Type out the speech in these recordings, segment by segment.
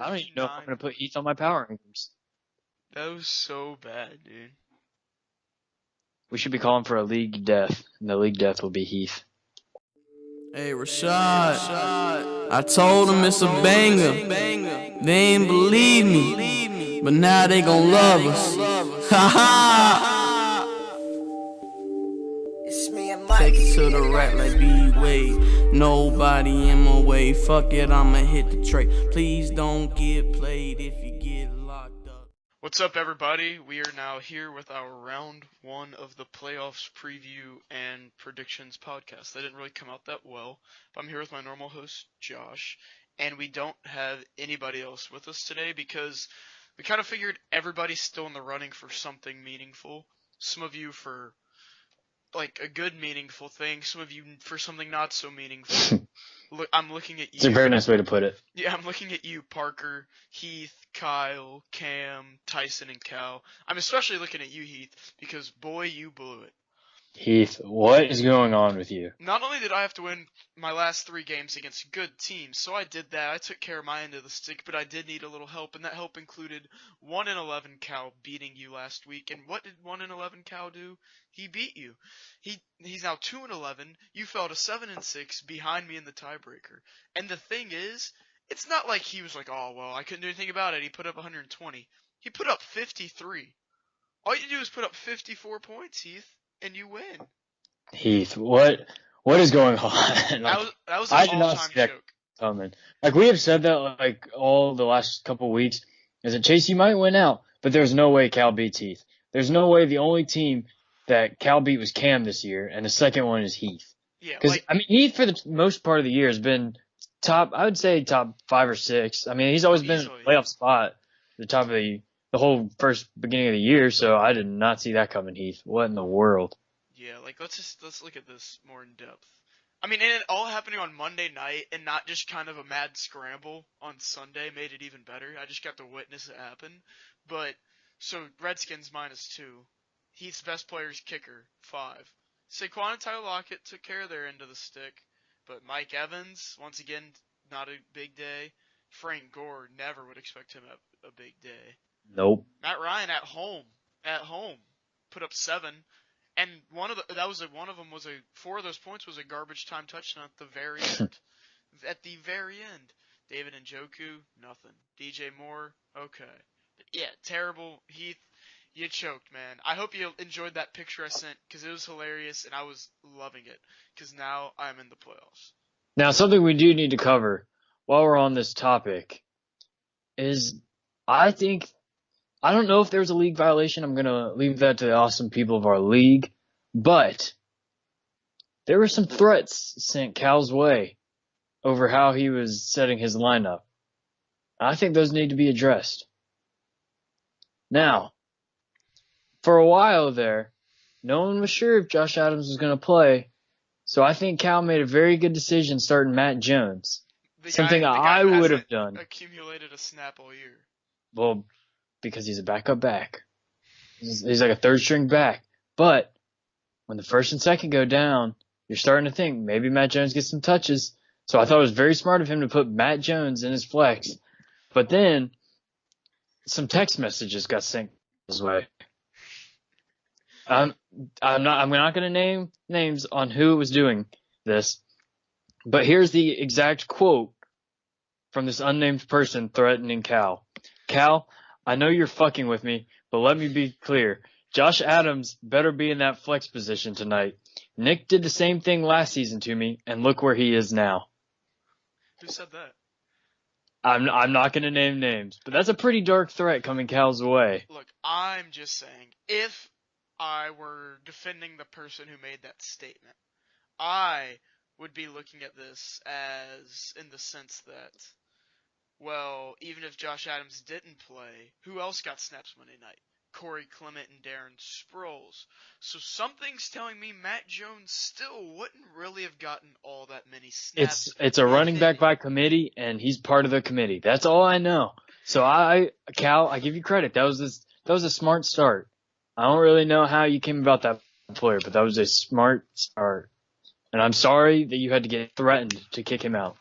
I don't even know if I'm 49. going to put Heath on my power rankings. That was so bad, dude. We should be calling for a league death, and the league death will be Heath. Hey Rashad, I told them it's a banger. They ain't believe me, but now they gon' love us. Ha ha! Take it to the rack like B-Wade. Nobody in my way. Fuck it, I'ma hit the tray. Please don't get played if you get locked up. What's up, everybody? We are now here with our round one of the playoffs preview and predictions podcast. That didn't really come out that well, but I'm here with my normal host, Josh, and we don't have anybody else with us today because we kind of figured everybody's still in the running for something meaningful. Some of you for like a good meaningful thing, some of you for something not so meaningful. Look, I'm looking at you. It's a very nice way to put it. Yeah, I'm looking at you, Parker, Heath, Kyle, Cam, Tyson, and Cal. I'm especially looking at you, Heath, because boy, you blew it. Heath, what is going on with you? Not only did I have to win my last 3 games against good teams, so I did that. I took care of my end of the stick, but I did need a little help, and that help included 1-11 Cal beating you last week. And what did 1-11 Cal do? He beat you. He's now 2-11. You fell to 7-6 behind me in the tiebreaker. And the thing is, it's not like he was like, oh well, I couldn't do anything about it. He put up 120. He put up 53. All you do is put up 54 points, Heath, and you win. Heath, what is going on? That was I an did not all-time see that joke. coming. Like, we have said that like all the last couple weeks. Is that Chase, you might win out, but there's no way Cal beats Heath. There's no way the only team that Cal beat was Cam this year, and the second one is Heath. Yeah, Because Heath for the most part of the year has been top. I would say top 5 or 6. I mean, he's always been in Easily. a playoff spot, the top of the whole first beginning of the year. So I did not see that coming, Heath. What in the world? Yeah, like let's look at this more in depth. I mean, and it all happening on Monday night and not just kind of a mad scramble on Sunday made it even better. I just got to witness it happen. But so Redskins -2. Heath's best player's kicker 5. Saquon and Tyler Lockett took care of their end of the stick, but Mike Evans once again not a big day. Frank Gore, never would expect him to have a big day. Nope. Matt Ryan at home put up 7. And one of them was 4 of those points was a garbage time touchdown at the very end. At the very end. David Njoku, nothing. DJ Moore, okay. But yeah, terrible. Heath, you choked, man. I hope you enjoyed that picture I sent because it was hilarious and I was loving it because now I'm in the playoffs. Now, something we do need to cover while we're on this topic is I don't know if there's a league violation. I'm going to leave that to the awesome people of our league. But there were some threats sent Cal's way over how he was setting his lineup. I think those need to be addressed. Now, for a while there, no one was sure if Josh Adams was going to play. So I think Cal made a very good decision starting Matt Jones. Something The guy I who would have hasn't done. Accumulated a snap all year. Well, because he's a backup back. He's like a third string back. But when the first and second go down, you're starting to think maybe Matt Jones gets some touches. So I thought it was very smart of him to put Matt Jones in his flex. But then some text messages got sent his way. I'm not going to name names on who was doing this, but here's the exact quote from this unnamed person threatening Cal. Cal, I know you're fucking with me, but let me be clear. Josh Adams better be in that flex position tonight. Nick did the same thing last season to me, and look where he is now. Who said that? I'm not going to name names, but that's a pretty dark threat coming Cal's way. Look, I'm just saying, if I were defending the person who made that statement, I would be looking at this as in the sense that, well, even if Josh Adams didn't play, who else got snaps Monday night? Corey Clement and Darren Sproles. So something's telling me Matt Jones still wouldn't really have gotten all that many snaps. It's a running back by committee, and he's part of the committee. That's all I know. So Cal, I give you credit. That was a smart start. I don't really know how you came about that player, but that was a smart start. And I'm sorry that you had to get threatened to kick him out.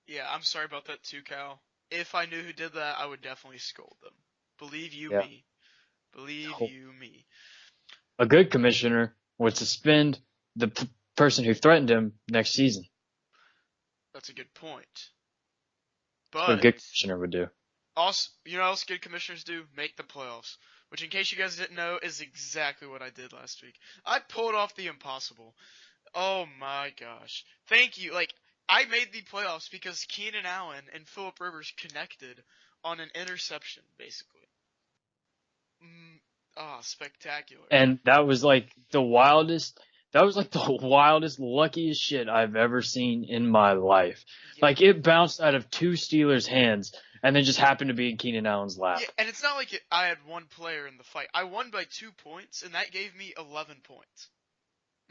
Yeah, I'm sorry about that too, Cal. If I knew who did that, I would definitely scold them. Believe you Yeah. me. Believe you me. A good commissioner would suspend the person who threatened him next season. That's a good point. That's what a But good commissioner would do. also, you know what else good commissioners do? Make the playoffs. Which, in case you guys didn't know, is exactly what I did last week. I pulled off the impossible. Oh my gosh. Thank you. Like, I made the playoffs because Keenan Allen and Phillip Rivers connected on an interception, basically. Spectacular. And that was like the wildest, luckiest shit I've ever seen in my life. Yeah. Like it bounced out of two Steelers' hands and then just happened to be in Keenan Allen's lap. Yeah, and it's not like I had one player in the fight. I won by 2 points, and that gave me 11 points.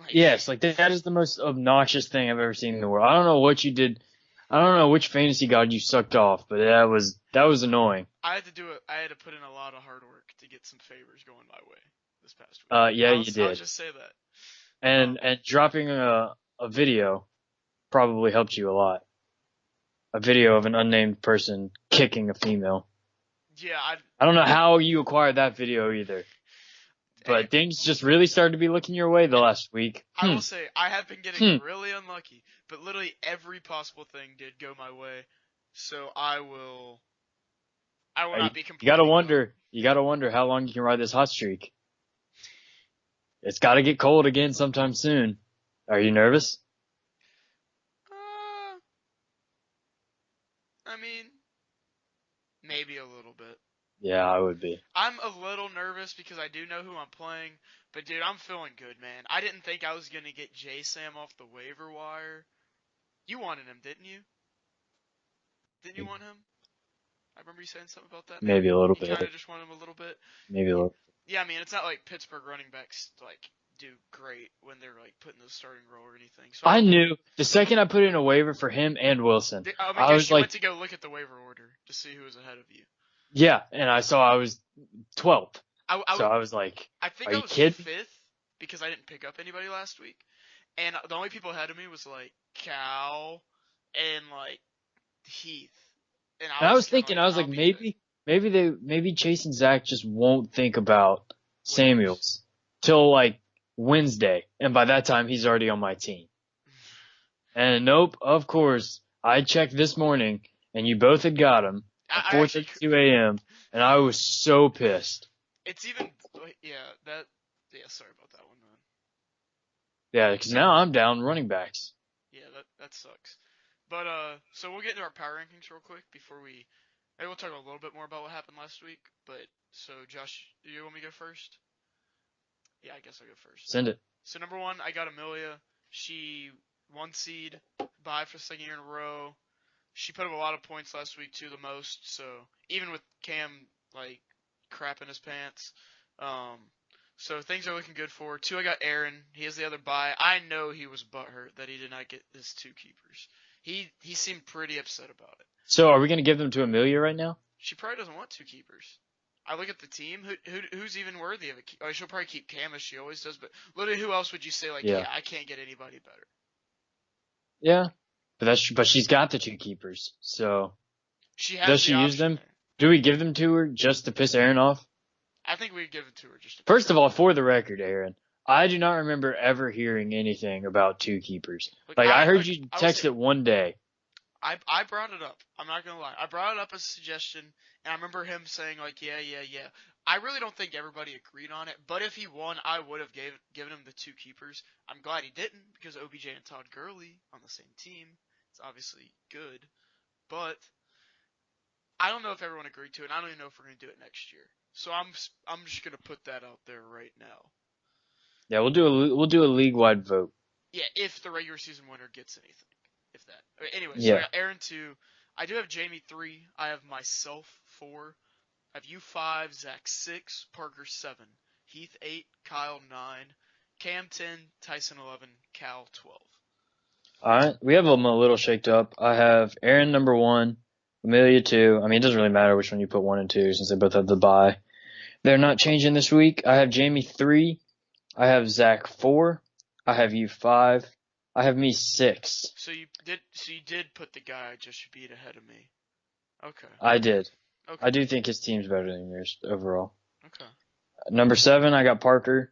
Yes, like that is the most obnoxious thing I've ever seen in the world. I don't know what you did. I don't know which fantasy god you sucked off, but that was annoying. I had to do it. I had to put in a lot of hard work to get some favors going my way this past week. Yeah, you did. I'll just say that. And dropping a video probably helped you a lot. A video of an unnamed person kicking a female. Yeah, I don't know how you acquired that video either. But things just really started to be looking your way the last week. I will say, I have been getting really unlucky, but literally every possible thing did go my way. So I will not be completely. You gotta wonder how long you can ride this hot streak. It's gotta get cold again sometime soon. Are you nervous? I mean, maybe a little bit. Yeah, I would be. I'm a little nervous because I do know who I'm playing, but dude, I'm feeling good, man. I didn't think I was gonna get J-Sam off the waiver wire. You wanted him, didn't you? Didn't you want him? I remember you saying something about that. Maybe a little bit. You kind of just want him a little bit. Maybe a little. Yeah, I mean, it's not like Pittsburgh running backs like do great when they're like put in the starting role or anything. So I knew the second I put in a waiver for him and Wilson. I was like, went to go look at the waiver order to see who was ahead of you. Yeah, and I saw I was 12th. So I was like, I think are I you was kidding? 5th because I didn't pick up anybody last week. And the only people ahead of me was like Cal and like Heath. And I was thinking, I was like, maybe Chase and Zach just won't think about Samuels till like Wednesday, and by that time he's already on my team. And nope, of course, I checked this morning, and you both had got him at 4:32 a.m., and I was so pissed. It's even, sorry about that one, man. Yeah, because now I'm down running backs. Yeah, that sucks. But, so we'll get into our power rankings real quick before maybe we'll talk a little bit more about what happened last week. But, so Josh, do you want me to go first? Yeah, I guess I'll go first. Send it. So number 1, I got Amelia. She 1 seed, bye for the second year in a row. She put up a lot of points last week too, the most. So even with Cam like crapping his pants, so things are looking good for her. 2, I got Aaron. He has the other bye. I know he was butthurt that he did not get his 2 keepers. He seemed pretty upset about it. So are we gonna give them to Amelia right now? She probably doesn't want 2 keepers. I look at the team. Who's even worthy of it? Oh, she'll probably keep Cam as she always does. But literally, who else would you say like, yeah I can't get anybody better? Yeah, but she's got the 2 keepers. So does she use them? Do we give them to her just to piss Aaron off? I think we give it to her just to First of all, for the record, Aaron, I do not remember ever hearing anything about 2 keepers. I heard you text it one day. I brought it up. I'm not going to lie. I brought it up as a suggestion, and I remember him saying, like, yeah. I really don't think everybody agreed on it, but if he won, I would have given him the 2 keepers. I'm glad he didn't, because OBJ and Todd Gurley on the same team. It's obviously good, but I don't know if everyone agreed to it, and I don't even know if we're going to do it next year. So I'm just going to put that out there right now. Yeah, we'll do a league-wide vote. Yeah, if the regular season winner gets anything. If that. Anyway, yeah. So I got Aaron 2. I do have Jamie 3. I have myself 4. I have you 5, Zach 6, Parker 7, Heath 8, Kyle 9, Cam 10, Tyson 11, Cal 12. All right, we have them a little shaked up. I have Aaron number 1, Amelia 2. I mean, it doesn't really matter which one you put 1 and 2 since they both have the bye. They're not changing this week. I have Jamie 3. I have Zach 4. I have you 5. I have me 6th. So you did put the guy I just beat ahead of me. Okay. I did. Okay. I do think his team's better than yours overall. Okay. Number 7, I got Parker.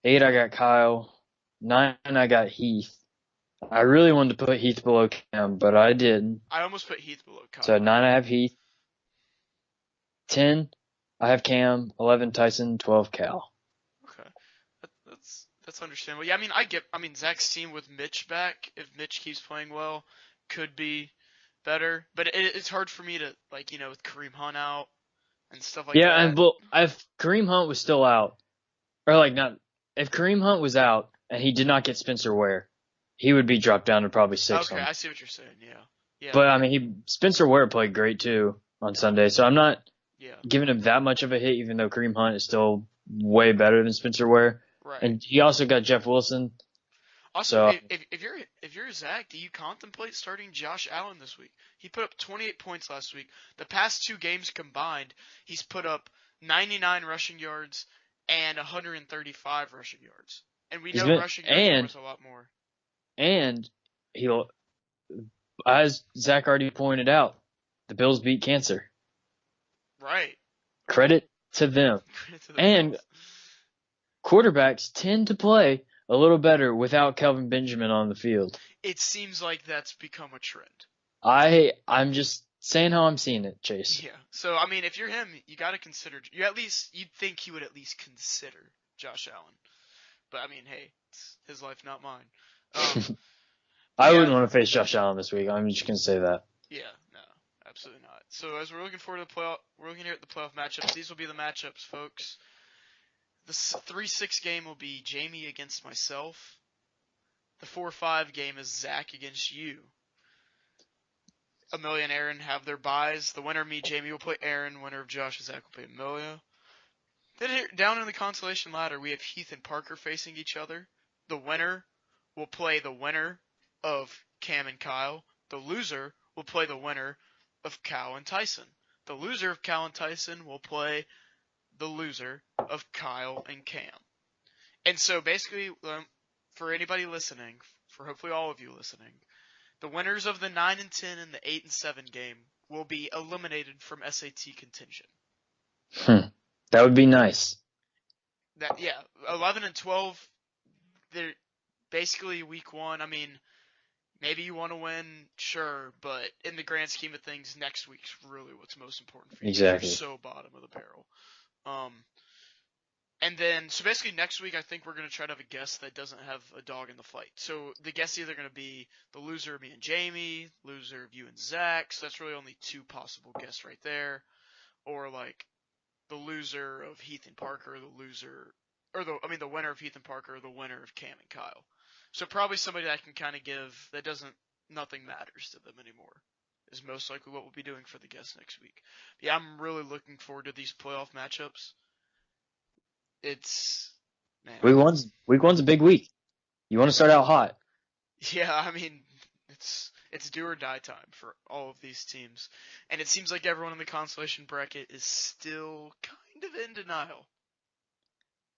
8, I got Kyle. 9, I got Heath. I really wanted to put Heath below Cam, but I didn't. I almost put Heath below Kyle. So at 9, I have Heath. 10, I have Cam. 11, Tyson. 12, Cal. Okay. That's understandable. Yeah, I mean Zach's team with Mitch back, if Mitch keeps playing well, could be better. But it's hard for me to, like, with Kareem Hunt out and stuff like that. Yeah, and if Kareem Hunt was still out, if Kareem Hunt was out and he did not get Spencer Ware, he would be dropped down to probably 6th. Okay, I see what you're saying. Yeah. But I mean, Spencer Ware played great too on Sunday, so I'm not giving him that much of a hit, even though Kareem Hunt is still way better than Spencer Ware. Right. And he also got Jeff Wilson. Also, So, if you're Zach, do you contemplate starting Josh Allen this week? He put up 28 points last week. The past 2 games combined, he's put up 99 rushing yards and 135 rushing yards. And we know rushing yards worth a lot more. And as Zach already pointed out, the Bills beat cancer. Right. Credit to them. And quarterbacks tend to play a little better without Kelvin Benjamin on the field. It seems like that's become a trend. I'm just saying how I'm seeing it, Chase. Yeah. So, I mean, if you're him, you got to consider, you'd think he would at least consider Josh Allen. But, I mean, hey, it's his life, not mine. I wouldn't want to face Josh Allen this week. I'm just going to say that. Yeah, no, absolutely not. So, as we're looking forward to the playoff, we're looking here at the playoff matchups. These will be the matchups, folks. The 3-6 game will be Jamie against myself. The 4-5 game is Zach against you. Amelia and Aaron have their buys. The winner of me, Jamie, will play Aaron. Winner of Josh and Zach will play Amelia. Then here, down in the consolation ladder, we have Heath and Parker facing each other. The winner will play the winner of Cam and Kyle. The loser will play the winner of Cal and Tyson. The loser of Cal and Tyson will play the loser of Kyle and Cam. And so basically, for anybody listening, for hopefully all of you listening, the winners of the 9 and 10 and the 8 and 7 game will be eliminated from SAT contention. That would be nice. 11 and 12, they're basically week 1. I mean, maybe you want to win, sure, but in the grand scheme of things, next week's really what's most important for you. Exactly. You're so bottom of the barrel. And then, so basically next week, I think we're going to try to have a guest that doesn't have a dog in the fight. So the guest's either going to be the loser of me and Jamie, loser of you and Zach, so that's really only 2 possible guests right there. Or like the loser of Heath and Parker, the winner of Heath and Parker, or the winner of Cam and Kyle. So probably somebody that I can kind of give that nothing matters to them anymore is most likely what we'll be doing for the guests next week. Yeah, I'm really looking forward to these playoff matchups. Week one's a big week. You want to start out hot. Yeah, I mean, it's do or die time for all of these teams. And it seems like everyone in the consolation bracket is still kind of in denial.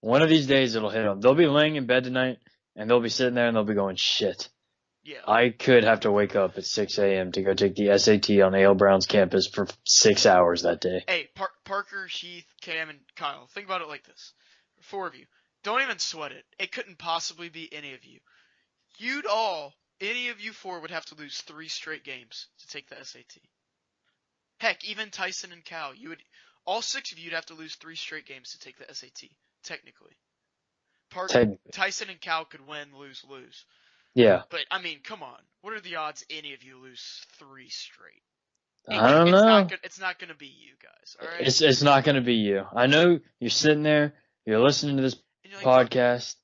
One of these days it'll hit them. They'll be laying in bed tonight, and they'll be sitting there and they'll be going, shit. Yeah. I could have to wake up at 6 a.m. to go take the SAT on A.L. Brown's campus for 6 hours that day. Hey, Parker, Heath, Cam, and Kyle, think about it like this. 4 of you. Don't even sweat it. It couldn't possibly be any of you. Any of you 4 would have to lose 3 straight games to take the SAT. Heck, even Tyson and Cal, all 6 of you'd have to lose 3 straight games to take the SAT, technically. Tyson and Cal could win, lose. Yeah. But, I mean, come on. What are the odds any of you lose 3 straight? I don't know. It's not going to be you guys, all right? It's not going to be you. I know you're sitting there, you're listening to this podcast,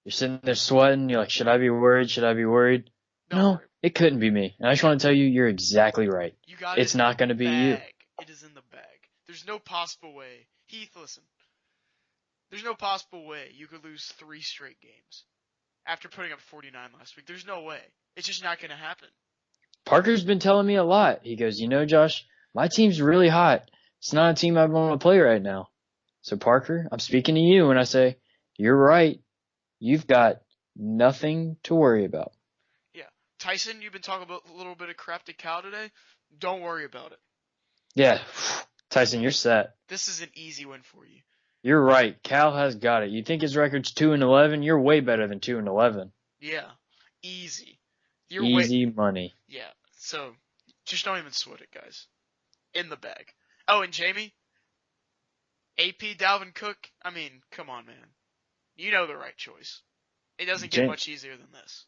you're sitting there sweating, you're like, should I be worried? Should I be worried? No, it couldn't be me. And I just want to tell you, you're exactly right. It's not going to be you. It is in the bag. There's no possible way. Heath, listen. There's no possible way you could lose 3 straight games after putting up 49 last week. There's no way. It's just not going to happen. Parker's been telling me a lot. He goes, Josh, my team's really hot. It's not a team I want to play right now. So, Parker, I'm speaking to you when I say, you're right. You've got nothing to worry about. Tyson, you've been talking about a little bit of crap to Cal today. Don't worry about it. Yeah. Tyson, you're set. This is an easy win for you. You're right. Cal has got it. You think his record's 2-11? You're way better than 2-11. Yeah. Easy. Easy money. Yeah. So, just don't even sweat it, guys. In the bag. Oh, and Jamie? AP Dalvin Cook? I mean, come on, man. You know the right choice. It doesn't get much easier than this.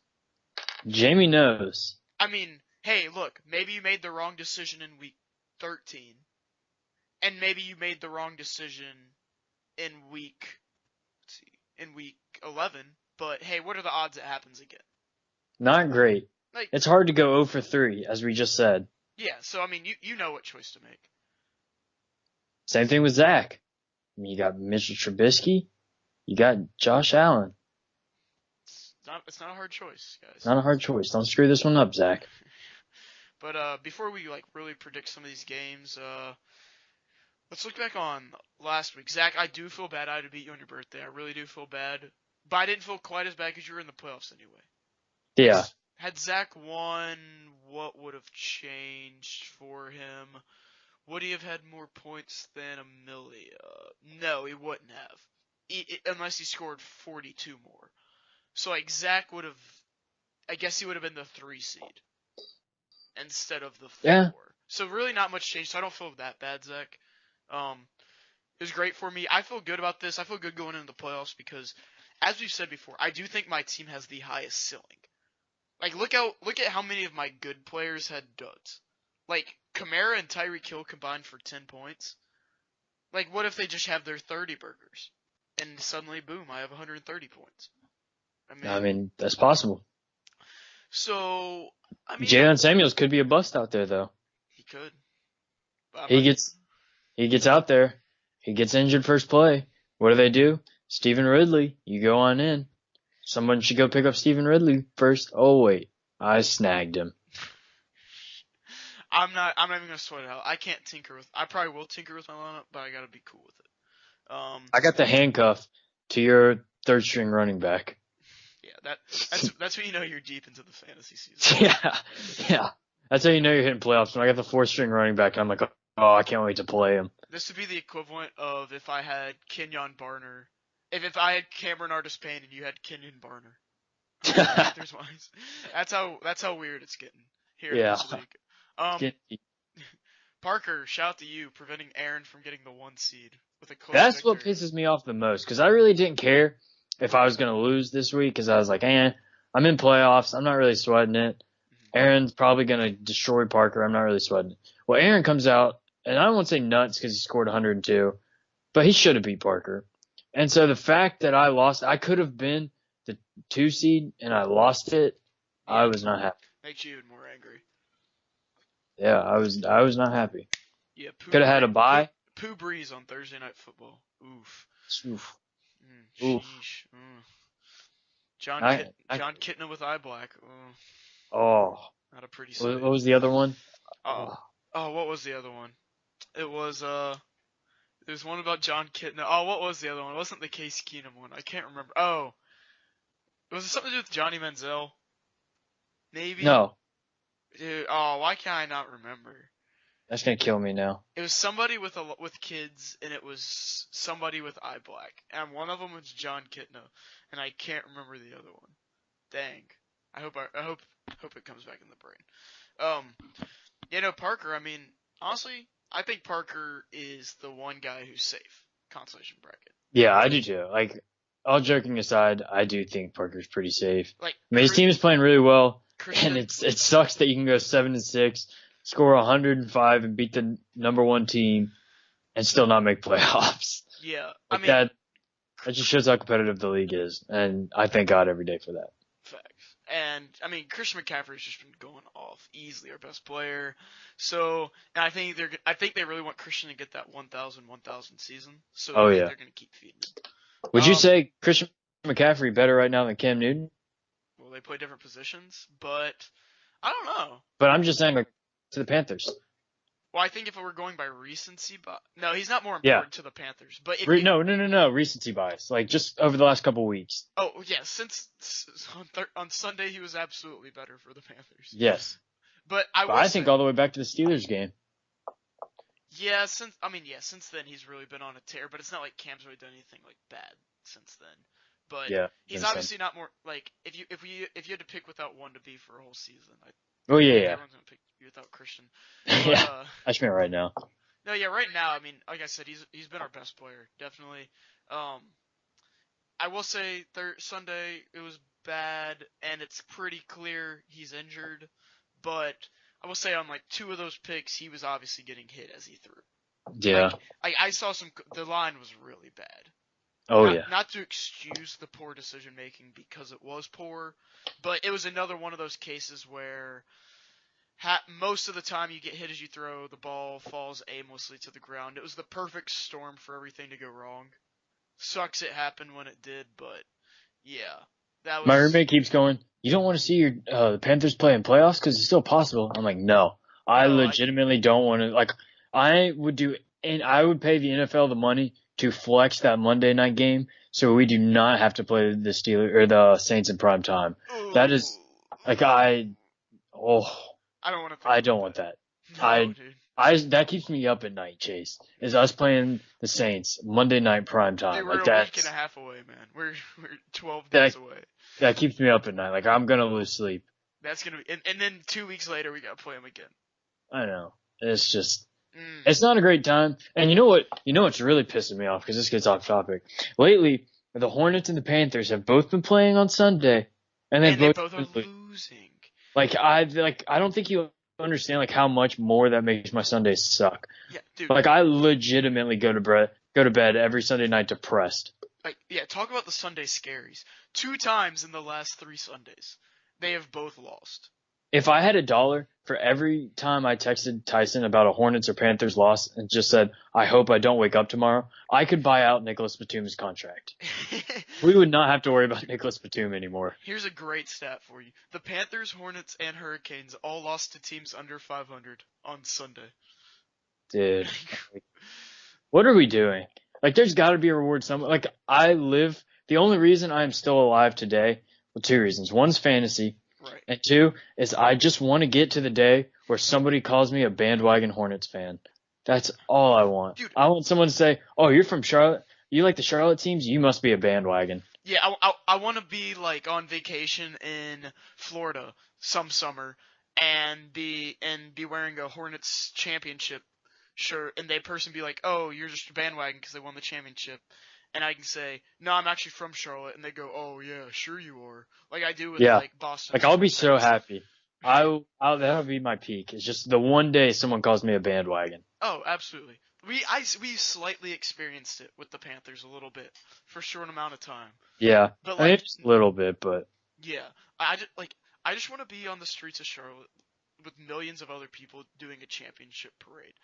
Jamie knows. I mean, hey, look, maybe you made the wrong decision in week 13. And maybe you made the wrong decision in week 11. But hey, what are the odds it happens again? Not great. Like, it's hard to go 0 for 3, as we just said. Yeah, so I mean, you know what choice to make. Same thing with Zach. I mean, you got Mitchell Trubisky. You got Josh Allen. It's not a hard choice, guys. Not a hard choice. Don't screw this one up, Zach. But before we really predict some of these games, let's look back on last week. Zach, I do feel bad I had to beat you on your birthday. I really do feel bad. But I didn't feel quite as bad because you were in the playoffs anyway. Yeah. Had Zach won, what would have changed for him? Would he have had more points than Amelia? No, he wouldn't have. Unless he scored 42 more. So, Zach would have, I guess he would have been the 3 seed. Instead of the 4. Yeah. So, really not much change. So, I don't feel that bad, Zach. It was great for me. I feel good about this. I feel good going into the playoffs because, as we've said before, I do think my team has the highest ceiling. Look at how many of my good players had duds. Kamara and Tyreek Hill combined for 10 points. What if they just have their 30 burgers? And suddenly, boom, I have 130 points. I mean, that's possible. So, Jalen Samuels could be a bust out there, though. He could. He gets out there. He gets injured first play. What do? Stephen Ridley, you go on in. Someone should go pick up Stephen Ridley first. Oh, wait. I snagged him. I'm not even going to sweat it out. I probably will tinker with my lineup, but I got to be cool with it. I got the handcuff to your third string running back. Yeah, that's when you know you're deep into the fantasy season. Yeah. That's how you know you're hitting playoffs. When I got the fourth string running back, I'm like, oh, I can't wait to play him. This would be the equivalent of if I had Kenyon Barner. If I had Cameron Artis-Payne and you had Kenyon Barner. That's how weird it's getting here in this league. Parker, shout out to you preventing Aaron from getting the 1 seed with a close That's victory. what pisses me off the most, because I really didn't care if I was going to lose this week, because I was like, I'm in playoffs. I'm not really sweating it. Aaron's probably going to destroy Parker. I'm not really sweating it. Well, Aaron comes out, and I won't say nuts because he scored 102, but he should have beat Parker. And so the fact that I lost, I could have been the 2 seed, and I lost it. Yeah. I was not happy. Makes you even more angry. Yeah, I was not happy. Yeah, could have had a bye. Pooh Breeze on Thursday Night Football. Oof. Oof. John Kitna with eye black. Oh. Not a pretty sight. What was the other one? Oh, what was the other one? It was there's one about John Kitna. Oh, what was the other one? It wasn't the Case Keenum one. I can't remember. Oh. Was it something to do with Johnny Manziel? Maybe? No. Dude, why can't I not remember? That's gonna kill me now. It was somebody with kids, and it was somebody with eye black, and one of them was John Kitna, and I can't remember the other one. Dang. I hope it comes back in the brain. Parker. I mean, honestly, I think Parker is the one guy who's safe. Consolation bracket. Yeah, I do too. All joking aside, I do think Parker's pretty safe. His team is playing really well, and it sucks that you can go 7-6, score 105, and beat the number 1 team, and still not make playoffs. Yeah, that just shows how competitive the league is, and I thank God every day for that. Facts. And Christian McCaffrey's just been going off, easily our best player. So, and I think they really want Christian to get that 1,000 season. So they're going to keep feeding him. Would you say Christian McCaffrey better right now than Cam Newton? Well, they play different positions, but I don't know. But I'm just saying, to the Panthers. Well, I think if we're going by recency, but no, he's not more Yeah. important to the Panthers. But if No. Recency bias. Like, just over the last couple weeks. oh yeah, since on Sunday he was absolutely better for the Panthers. Yes. But I think all the way back to the Steelers game. Yeah, since then he's really been on a tear. But it's not like Cam's really done anything like bad since then. But Yeah. he's obviously not more like if you had to pick without one to be for a whole season. Oh, yeah. Everyone's gonna pick you without Christian. But, Yeah. I just meant right now. No, yeah, right now, I mean, like I said, he's been our best player, definitely. I will say Sunday it was bad, and it's pretty clear he's injured. But I will say on like 2 of those picks, he was obviously getting hit as he threw. Yeah. Like, I saw the line was really bad. Oh, yeah. Not to excuse the poor decision making because it was poor, but it was another one of those cases where most of the time you get hit as you throw, the ball falls aimlessly to the ground. It was the perfect storm for everything to go wrong. Sucks it happened when it did, but yeah, that was. My roommate keeps going, you don't want to see your the Panthers play in playoffs because it's still possible. I'm like, no. I legitimately don't want to. Like, I would pay the NFL the money to flex that Monday night game so we do not have to play the Steelers or the Saints in prime time. That is, like, I don't want that. No, dude. That keeps me up at night, Chase. Is us playing the Saints Monday night prime time. Dude, we're like, a week and a half away, man. We're 12 days away. That keeps me up at night. Like, I'm gonna lose sleep. That's gonna be, and then 2 weeks later we gotta play them again. I know. It's just, it's not a great time. And you know what's really pissing me off, because this gets off topic. Lately, the Hornets and the Panthers have both been playing on Sunday, and they both are losing. Like, I don't think you understand, like, how much more that makes my Sundays suck. Yeah, dude. Like, I legitimately go to bed every Sunday night depressed. Like, yeah, talk about the Sunday scaries. 2 times in the last 3 Sundays, they have both lost. If I had $1 for every time I texted Tyson about a Hornets or Panthers loss and just said, I hope I don't wake up tomorrow, I could buy out Nicholas Batum's contract. We would not have to worry about Nicholas Batum anymore. Here's a great stat for you. The Panthers, Hornets, and Hurricanes all lost to teams under 500 on Sunday. Dude. What are we doing? Like, there's got to be a reward somewhere. Like, the only reason I'm still alive today, well, 2 reasons. One's fantasy. Right. And 2 is I just want to get to the day where somebody calls me a bandwagon Hornets fan. That's all I want. Dude. I want someone to say, oh, you're from Charlotte? You like the Charlotte teams? You must be a bandwagon. Yeah, I want to be, like, on vacation in Florida some summer and be wearing a Hornets championship shirt, and they person be like, oh, you're just a bandwagon because they won the championship. And I can say, no, I'm actually from Charlotte. And they go, oh, yeah, sure you are. Like I do with, like, Boston. Like, I'll be so happy. That'll be my peak. It's just the one day someone calls me a bandwagon. Oh, absolutely. We slightly experienced it with the Panthers a little bit for a short amount of time. Yeah. But, I mean, just a little bit, but. Yeah. I just want to be on the streets of Charlotte with millions of other people doing a championship parade.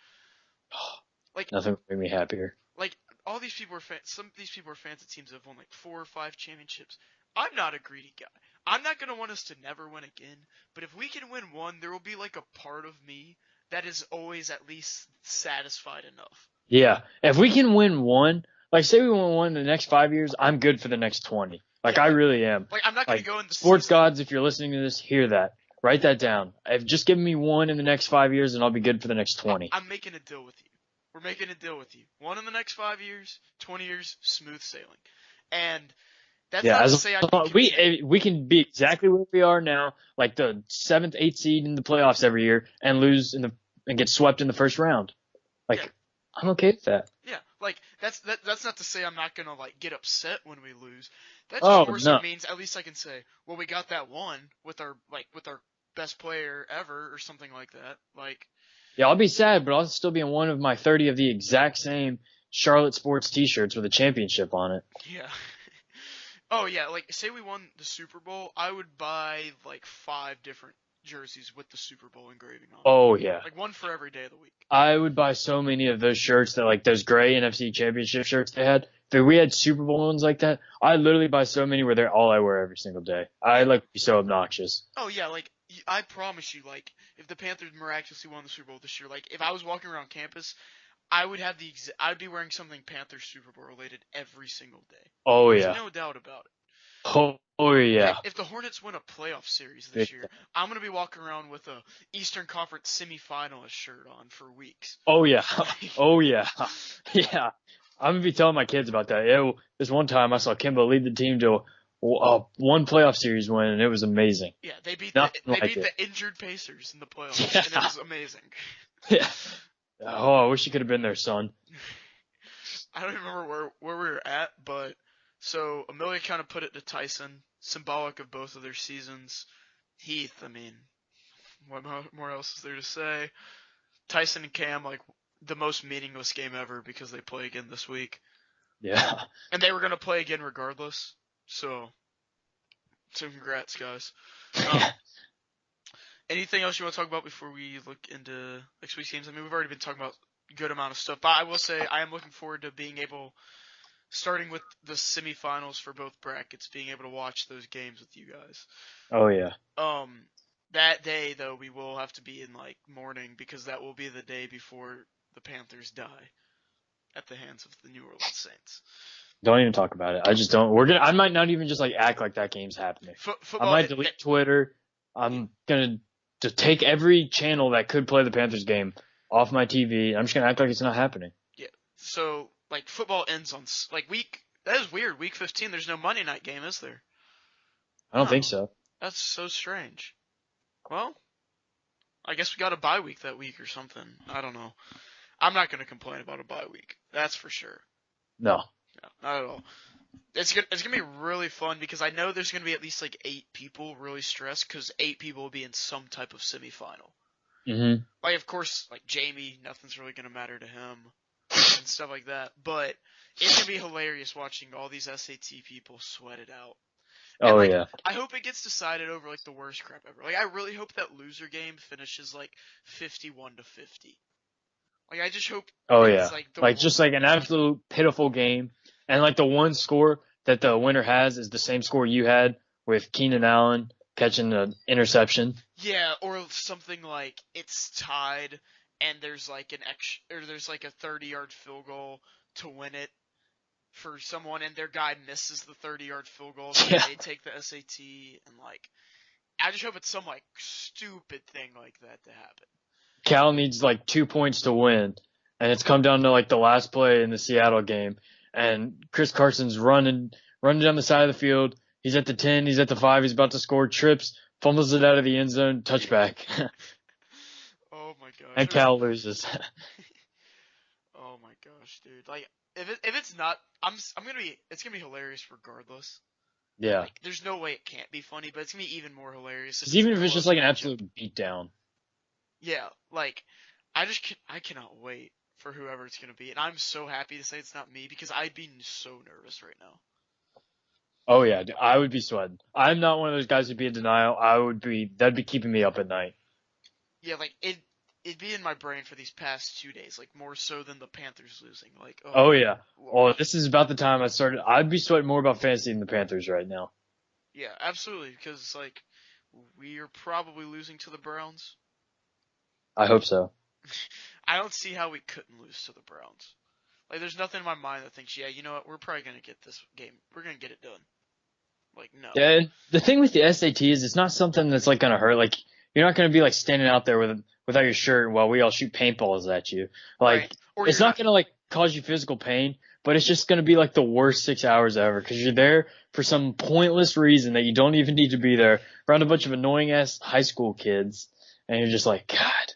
Like, nothing would make me happier. Like, all these people are some of these people are fans of teams that have won like 4 or 5 championships. I'm not a greedy guy. I'm not going to want us to never win again, but if we can win one, there will be like a part of me that is always at least satisfied enough. Yeah. If we can win one, like say we win one in the next 5 years, I'm good for the next 20. Like, I really am. Like, I'm not going to go in the sports season. gods, if you're listening to this, hear that. Write that down. If just give me one in the next 5 years, and I'll be good for the next 20. I'm making a deal with you. We're making a deal with you. One in the next 5 years, 20 years, smooth sailing. And that's not to say we can be exactly where we are now, like the 7th, 8th seed in the playoffs every year, and lose and get swept in the first round. Like, yeah. I'm okay with that. Yeah, like that's not to say I'm not gonna like get upset when we lose. That just more so means at least I can say, well, we got that one with our best player ever or something like that. Like. Yeah, I'll be sad, but I'll still be in one of my 30 of the exact same Charlotte sports T-shirts with a championship on it. Yeah. Oh, yeah, like, say we won the Super Bowl, I would buy, like, 5 different jerseys with the Super Bowl engraving on it. Oh, yeah. Like, one for every day of the week. I would buy so many of those shirts that, like, those gray NFC championship shirts they had. If we had Super Bowl ones like that, I'd literally buy so many where they're all I wear every single day. I, like, be so obnoxious. Oh, yeah, like I promise you, like, if the Panthers miraculously won the Super Bowl this year, like, if I was walking around campus, I would have I'd be wearing something Panthers Super Bowl related every single day. Oh There's yeah. no doubt about it. Oh yeah. If the Hornets win a playoff series this year, I'm gonna be walking around with a Eastern Conference semifinalist shirt on for weeks. Oh yeah. Oh yeah. Yeah. I'm gonna be telling my kids about that. Yeah, this one time I saw Kimba lead the team to one playoff series win, and it was amazing. Yeah, they beat the injured Pacers in the playoffs, Yeah. and it was amazing. Yeah. Oh, I wish you could have been there, son. I don't even remember where we were at, but so Amelia kind of put it to Tyson, symbolic of both of their seasons. Heath, I mean, what more else is there to say? Tyson and Cam, like, the most meaningless game ever because they play again this week. Yeah. And they were going to play again regardless. So congrats, guys. Anything else you want to talk about before we look into next week's games? I mean, we've already been talking about a good amount of stuff, but I will say I am looking forward to being able, starting with the semifinals for both brackets, being able to watch those games with you guys. Oh yeah. That day, though, we will have to be in, like, morning because that will be the day before the Panthers die at the hands of the New Orleans Saints. Don't even talk about it. I just don't. I might not even just like act like that game's happening. I might delete Twitter. I'm gonna to take every channel that could play the Panthers game off my TV. I'm just gonna act like it's not happening. Yeah. So, like, football ends on that is weird. Week 15, there's no Monday night game, is there? I don't think so. That's so strange. Well, I guess we got a bye week that week or something. I don't know. I'm not gonna complain about a bye week. That's for sure. No. No, not at all. It's gonna be really fun because I know there's gonna be at least like 8 people really stressed because 8 people will be in some type of semifinal. Mhm. Like, of course, like Jamie, nothing's really gonna matter to him and stuff like that. But it's gonna be hilarious watching all these SAT people sweat it out. And, Oh like, yeah. I hope it gets decided over like the worst crap ever. Like, I really hope that loser game finishes like 51-50. Like, I just hope. Oh it's, yeah. like Just like an absolute pitiful game, and like the one score that the winner has is the same score you had with Keenan Allen catching an interception. Yeah, or something like it's tied and there's like there's like a 30-yard field goal to win it for someone, and their guy misses the 30-yard field goal, so Yeah. they take the SAT, and like, I just hope it's some like stupid thing like that to happen. Cal needs like 2 points to win, and it's come down to like the last play in the Seattle game, and Chris Carson's running down the side of the field. He's at the 10, he's at the 5, he's about to score, trips, fumbles it out of the end zone, touchback. Oh my gosh. And Cal loses. Oh my gosh, dude. Like, if it's not, it's gonna be hilarious regardless. Yeah. Like, there's no way it can't be funny, but it's gonna be even more hilarious. Even if it's just like an matchup. absolute beatdown. Yeah, like, I cannot wait for whoever it's gonna be, and I'm so happy to say it's not me because I'd be so nervous right now. Oh yeah, dude, I would be sweating. I'm not one of those guys who'd be in denial. That'd be keeping me up at night. Yeah, like, it'd be in my brain for these past 2 days, like, more so than the Panthers losing. Like, Oh yeah. Lord. Oh, this is about the time I'd be sweating more about fantasy than the Panthers right now. Yeah, absolutely, because, like, we are probably losing to the Browns. I hope so. I don't see how we couldn't lose to the Browns. Like, there's nothing in my mind that thinks, yeah, you know what, we're probably going to get this game. We're going to get it done. Like, no. Yeah, and the thing with the SAT is it's not something that's like gonna hurt. Like, you're not gonna be like standing out there without your shirt while we all shoot paintballs at you. Like, Right. Or it's you're not gonna like cause you physical pain, but it's just gonna be like the worst 6 hours ever because you're there for some pointless reason that you don't even need to be there around a bunch of annoying ass high school kids, and you're just like, God,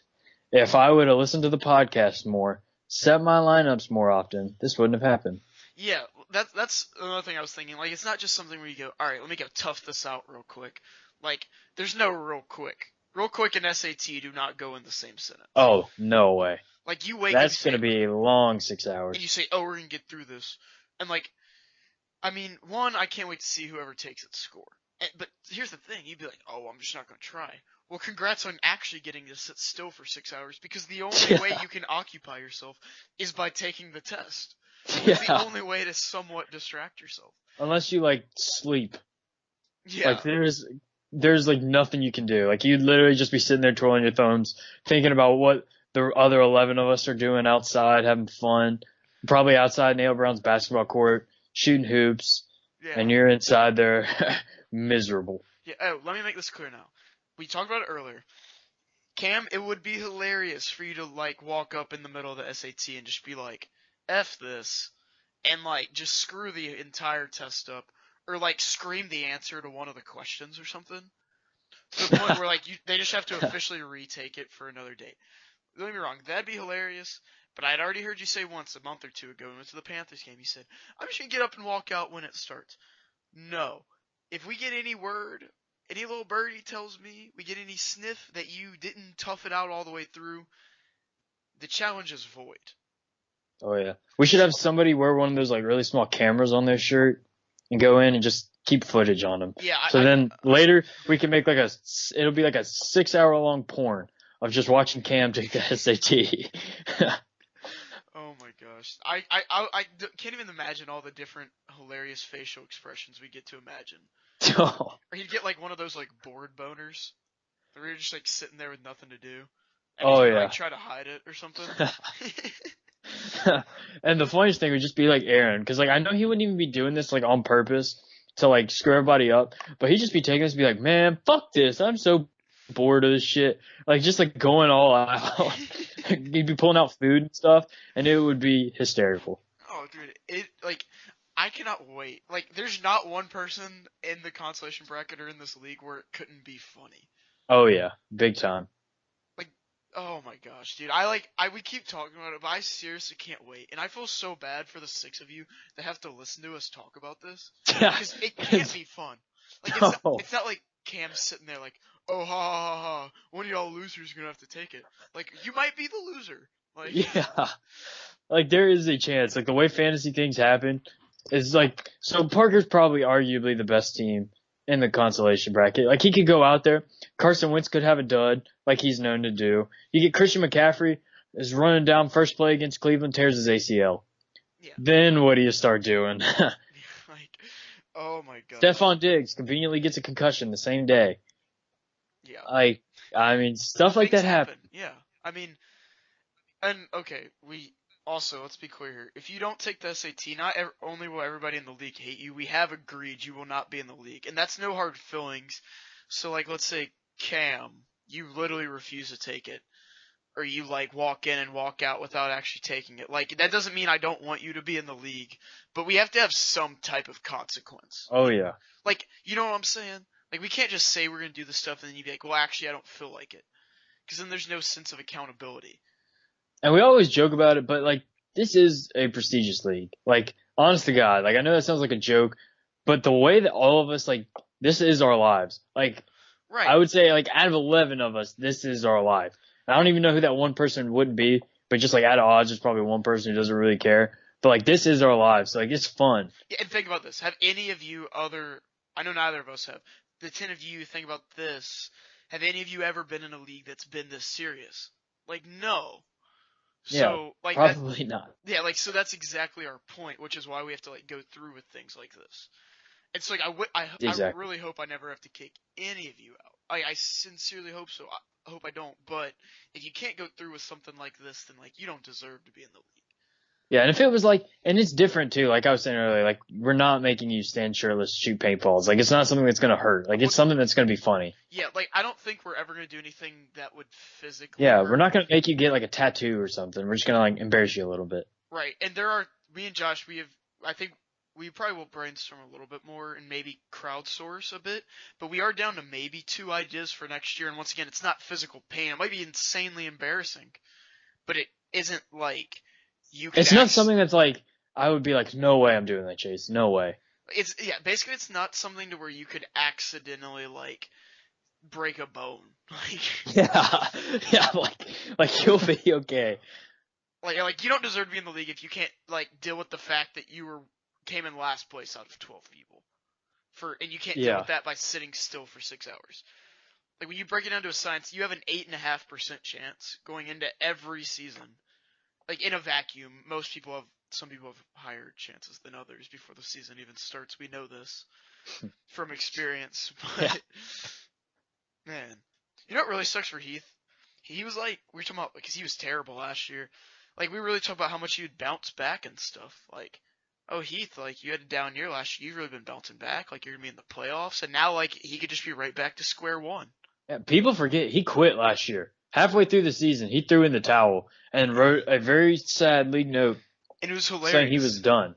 if I would have listened to the podcast more, set my lineups more often, this wouldn't have happened. Yeah, that's another thing I was thinking. Like, it's not just something where you go, all right, let me go tough this out real quick. Like, there's no real quick. Real quick and SAT do not go in the same sentence. Oh, no way. Like, you wake up, That's gonna be a long 6 hours. and you say, oh, we're gonna get through this. And, like, I mean, one, I can't wait to see whoever takes its score. But here's the thing, you'd be like, oh, I'm just not gonna try. Well, congrats on actually getting to sit still for 6 hours, because the only way you can occupy yourself is by taking the test. It's the only way to somewhat distract yourself. Unless you like sleep. Yeah. Like there's like nothing you can do. Like you'd literally just be sitting there twirling your thumbs, thinking about what the other 11 of us are doing outside, having fun, probably outside Neil Brown's basketball court, shooting hoops, Yeah. and you're inside there miserable. Yeah. Oh, let me make this clear now. We talked about it earlier. Cam, it would be hilarious for you to like walk up in the middle of the SAT and just be like, "F this," and like just screw the entire test up, or like scream the answer to one of the questions or something. To the point where like they just have to officially retake it for another date. Don't get me wrong, that'd be hilarious. But I'd already heard you say once a month or two ago when we went to the Panthers game, you said, "I'm just gonna get up and walk out when it starts." No. If we get any word, any little birdie tells me, we get any sniff that you didn't tough it out all the way through, the challenge is void. Oh yeah, we should have somebody wear one of those like really small cameras on their shirt and go in and just keep footage on them. Yeah. So then later we can make it'll be like a 6-hour long porn of just watching Cam take the SAT. Oh my gosh. I can't even imagine all the different hilarious facial expressions we get to imagine. Oh. Or he'd get like one of those like bored boners, where you're just like sitting there with nothing to do. And Oh, he's gonna, yeah. like try to hide it or something. And the funniest thing would just be like Aaron, because like I know he wouldn't even be doing this like on purpose to like screw everybody up, but he'd just be taking this and be like, "Man, fuck this! I'm so bored of this shit." Like just like going all out. He'd be pulling out food and stuff, and it would be hysterical. Oh, dude, it like I cannot wait. Like, there's not one person in the consolation bracket or in this league where it couldn't be funny. Oh yeah, big time. Oh my gosh, dude. We keep talking about it, but I seriously can't wait. And I feel so bad for the 6 of you that have to listen to us talk about this. Because it can't be fun. Like, it's not like Cam's sitting there like, "Oh, ha, ha, ha, ha. One of y'all losers is gonna have to take it." Like, you might be the loser. Like, Yeah. Like there is a chance. Like the way fantasy things happen is like, so Parker's probably arguably the best team in the consolation bracket. Like he could go out there. Carson Wentz could have a dud like he's known to do. You get Christian McCaffrey is running down first play against Cleveland, tears his ACL. Yeah. Then what do you start doing? like, oh my god. Stephon Diggs conveniently gets a concussion the same day. Yeah. Like, I mean, stuff like Things that happen. Yeah. I mean, and okay, let's be clear here. If you don't take the SAT, not only will everybody in the league hate you, we have agreed you will not be in the league. And that's no hard feelings. So, like, let's say Cam, you literally refuse to take it. Or you, like, walk in and walk out without actually taking it. Like, that doesn't mean I don't want you to be in the league. But we have to have some type of consequence. Oh, yeah. Like, you know what I'm saying? Like, we can't just say we're going to do this stuff and then you'd be like, well, actually, I don't feel like it. Because then there's no sense of accountability. And we always joke about it, but like this is a prestigious league. Like, honest to God, like I know that sounds like a joke, but the way that all of us like this is our lives. Like, right. I would say like out of 11 of us, this is our life. And I don't even know who that one person would be, but just like out of odds, there's probably one person who doesn't really care. But like this is our lives, so like it's fun. Yeah, and think about this: have any of you I know neither of us have. The 10 of you think about this. Have any of you ever been in a league that's been this serious? Like, no. So, Yeah, like, probably not. Yeah, like, so that's exactly our point, which is why we have to, like, go through with things like this. It's like, I really hope I never have to kick any of you out. I sincerely hope so. I hope I don't. But if you can't go through with something like this, then, like, you don't deserve to be in the league. Yeah, and if it was like, and it's different too, like I was saying earlier, like we're not making you stand shirtless, shoot paintballs. Like it's not something that's going to hurt. Like it's something that's going to be funny. Yeah, like I don't think we're ever going to do anything that would physically Yeah, hurt. we're not going to make you get like a tattoo or something. We're just going to like embarrass you a little bit. Right, and me and Josh, I think we probably will brainstorm a little bit more and maybe crowdsource a bit, but we are down to maybe 2 ideas for next year, and once again, it's not physical pain. It might be insanely embarrassing, but it isn't like it's not something that's like, I would be like, no way I'm doing that, Chase. No way. Basically it's not something to where you could accidentally, like, break a bone. Like, yeah, like you'll be okay. Like you don't deserve to be in the league if you can't, like, deal with the fact that you came in last place out of 12 people. And you can't deal with that by sitting still for 6 hours. Like, when you break it down to a science, you have an 8.5% chance going into every season. Like, in a vacuum, some people have higher chances than others before the season even starts. We know this from experience. Man, you know what really sucks for Heath? He was like, we were talking about, because he was terrible last year. Like, we really talked about how much he would bounce back and stuff. Like, oh, Heath, like, you had a down year last year. You've really been bouncing back. Like, you're going to be in the playoffs. And now, like, he could just be right back to square one. Yeah, people forget he quit last year. Halfway through the season, he threw in the towel and wrote a very sad league note And it was hilarious. saying he was done.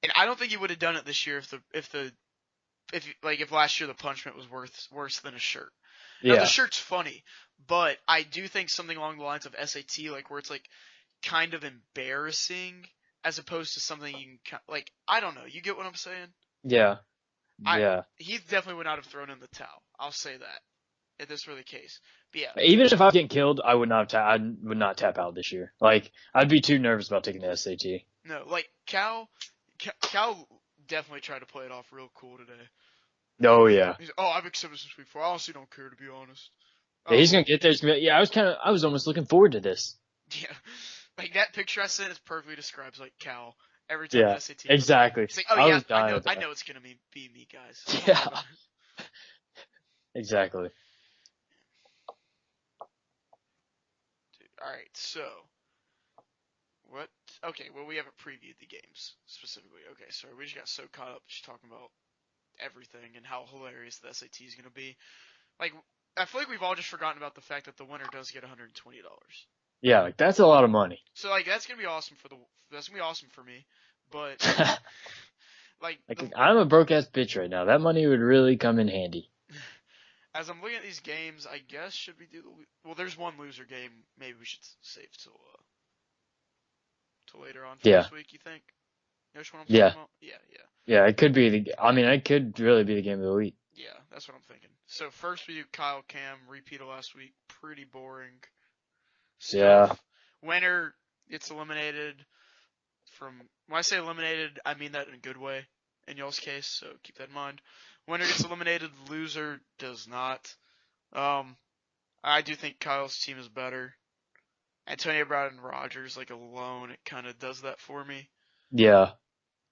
And I don't think he would have done it this year if last year the punishment was worse than a shirt. Now, Yeah. the shirt's funny, but I do think something along the lines of SAT, like, where it's, like, kind of embarrassing as opposed to something you can, like, I don't know. You get what I'm saying? Yeah. I- Yeah. He definitely would not have thrown in the towel. I'll say that, if this were the case. But yeah, Even if I was getting killed, I would not tap out this year. Like, I'd be too nervous about taking the SAT. no, like, Cal definitely tried to play it off real cool today. Oh yeah. He's, I've accepted this before. I honestly don't care, to be honest. Yeah, he's gonna get there. He's gonna be, yeah, I was almost looking forward to this. Yeah, like that picture I sent is perfectly describes like Cal every time Yeah, the SAT. exactly. It's like, I yeah, was dying with I that. know it's gonna be me, guys. Yeah. Exactly. All right, so what? Okay, well we haven't previewed the games specifically. Okay, so we just got so caught up just talking about everything and how hilarious the SAT is gonna be. Like, I feel like we've all just forgotten about the fact that the winner does get $120. Yeah, like that's a lot of money. So like that's gonna be awesome for me, but like I'm a broke ass bitch right now. That money would really come in handy. as I'm looking at these games, I guess should we do well? There's one loser game. Maybe we should save till later on for Yeah. this week. You think? You know which one I'm Yeah. talking about? Yeah. Yeah, it could be it could really be the game of the week. Yeah, that's what I'm thinking. So first we do Kyle Cam, repeat of last week. Pretty boring Yeah. stuff. Winner gets eliminated from, when I say eliminated, I mean that in a good way in y'all's case, so keep that in mind. Winner gets eliminated, loser does not. I do think Kyle's team is better. Antonio Brown and Rodgers, like, alone, it kind of does that for me. Yeah.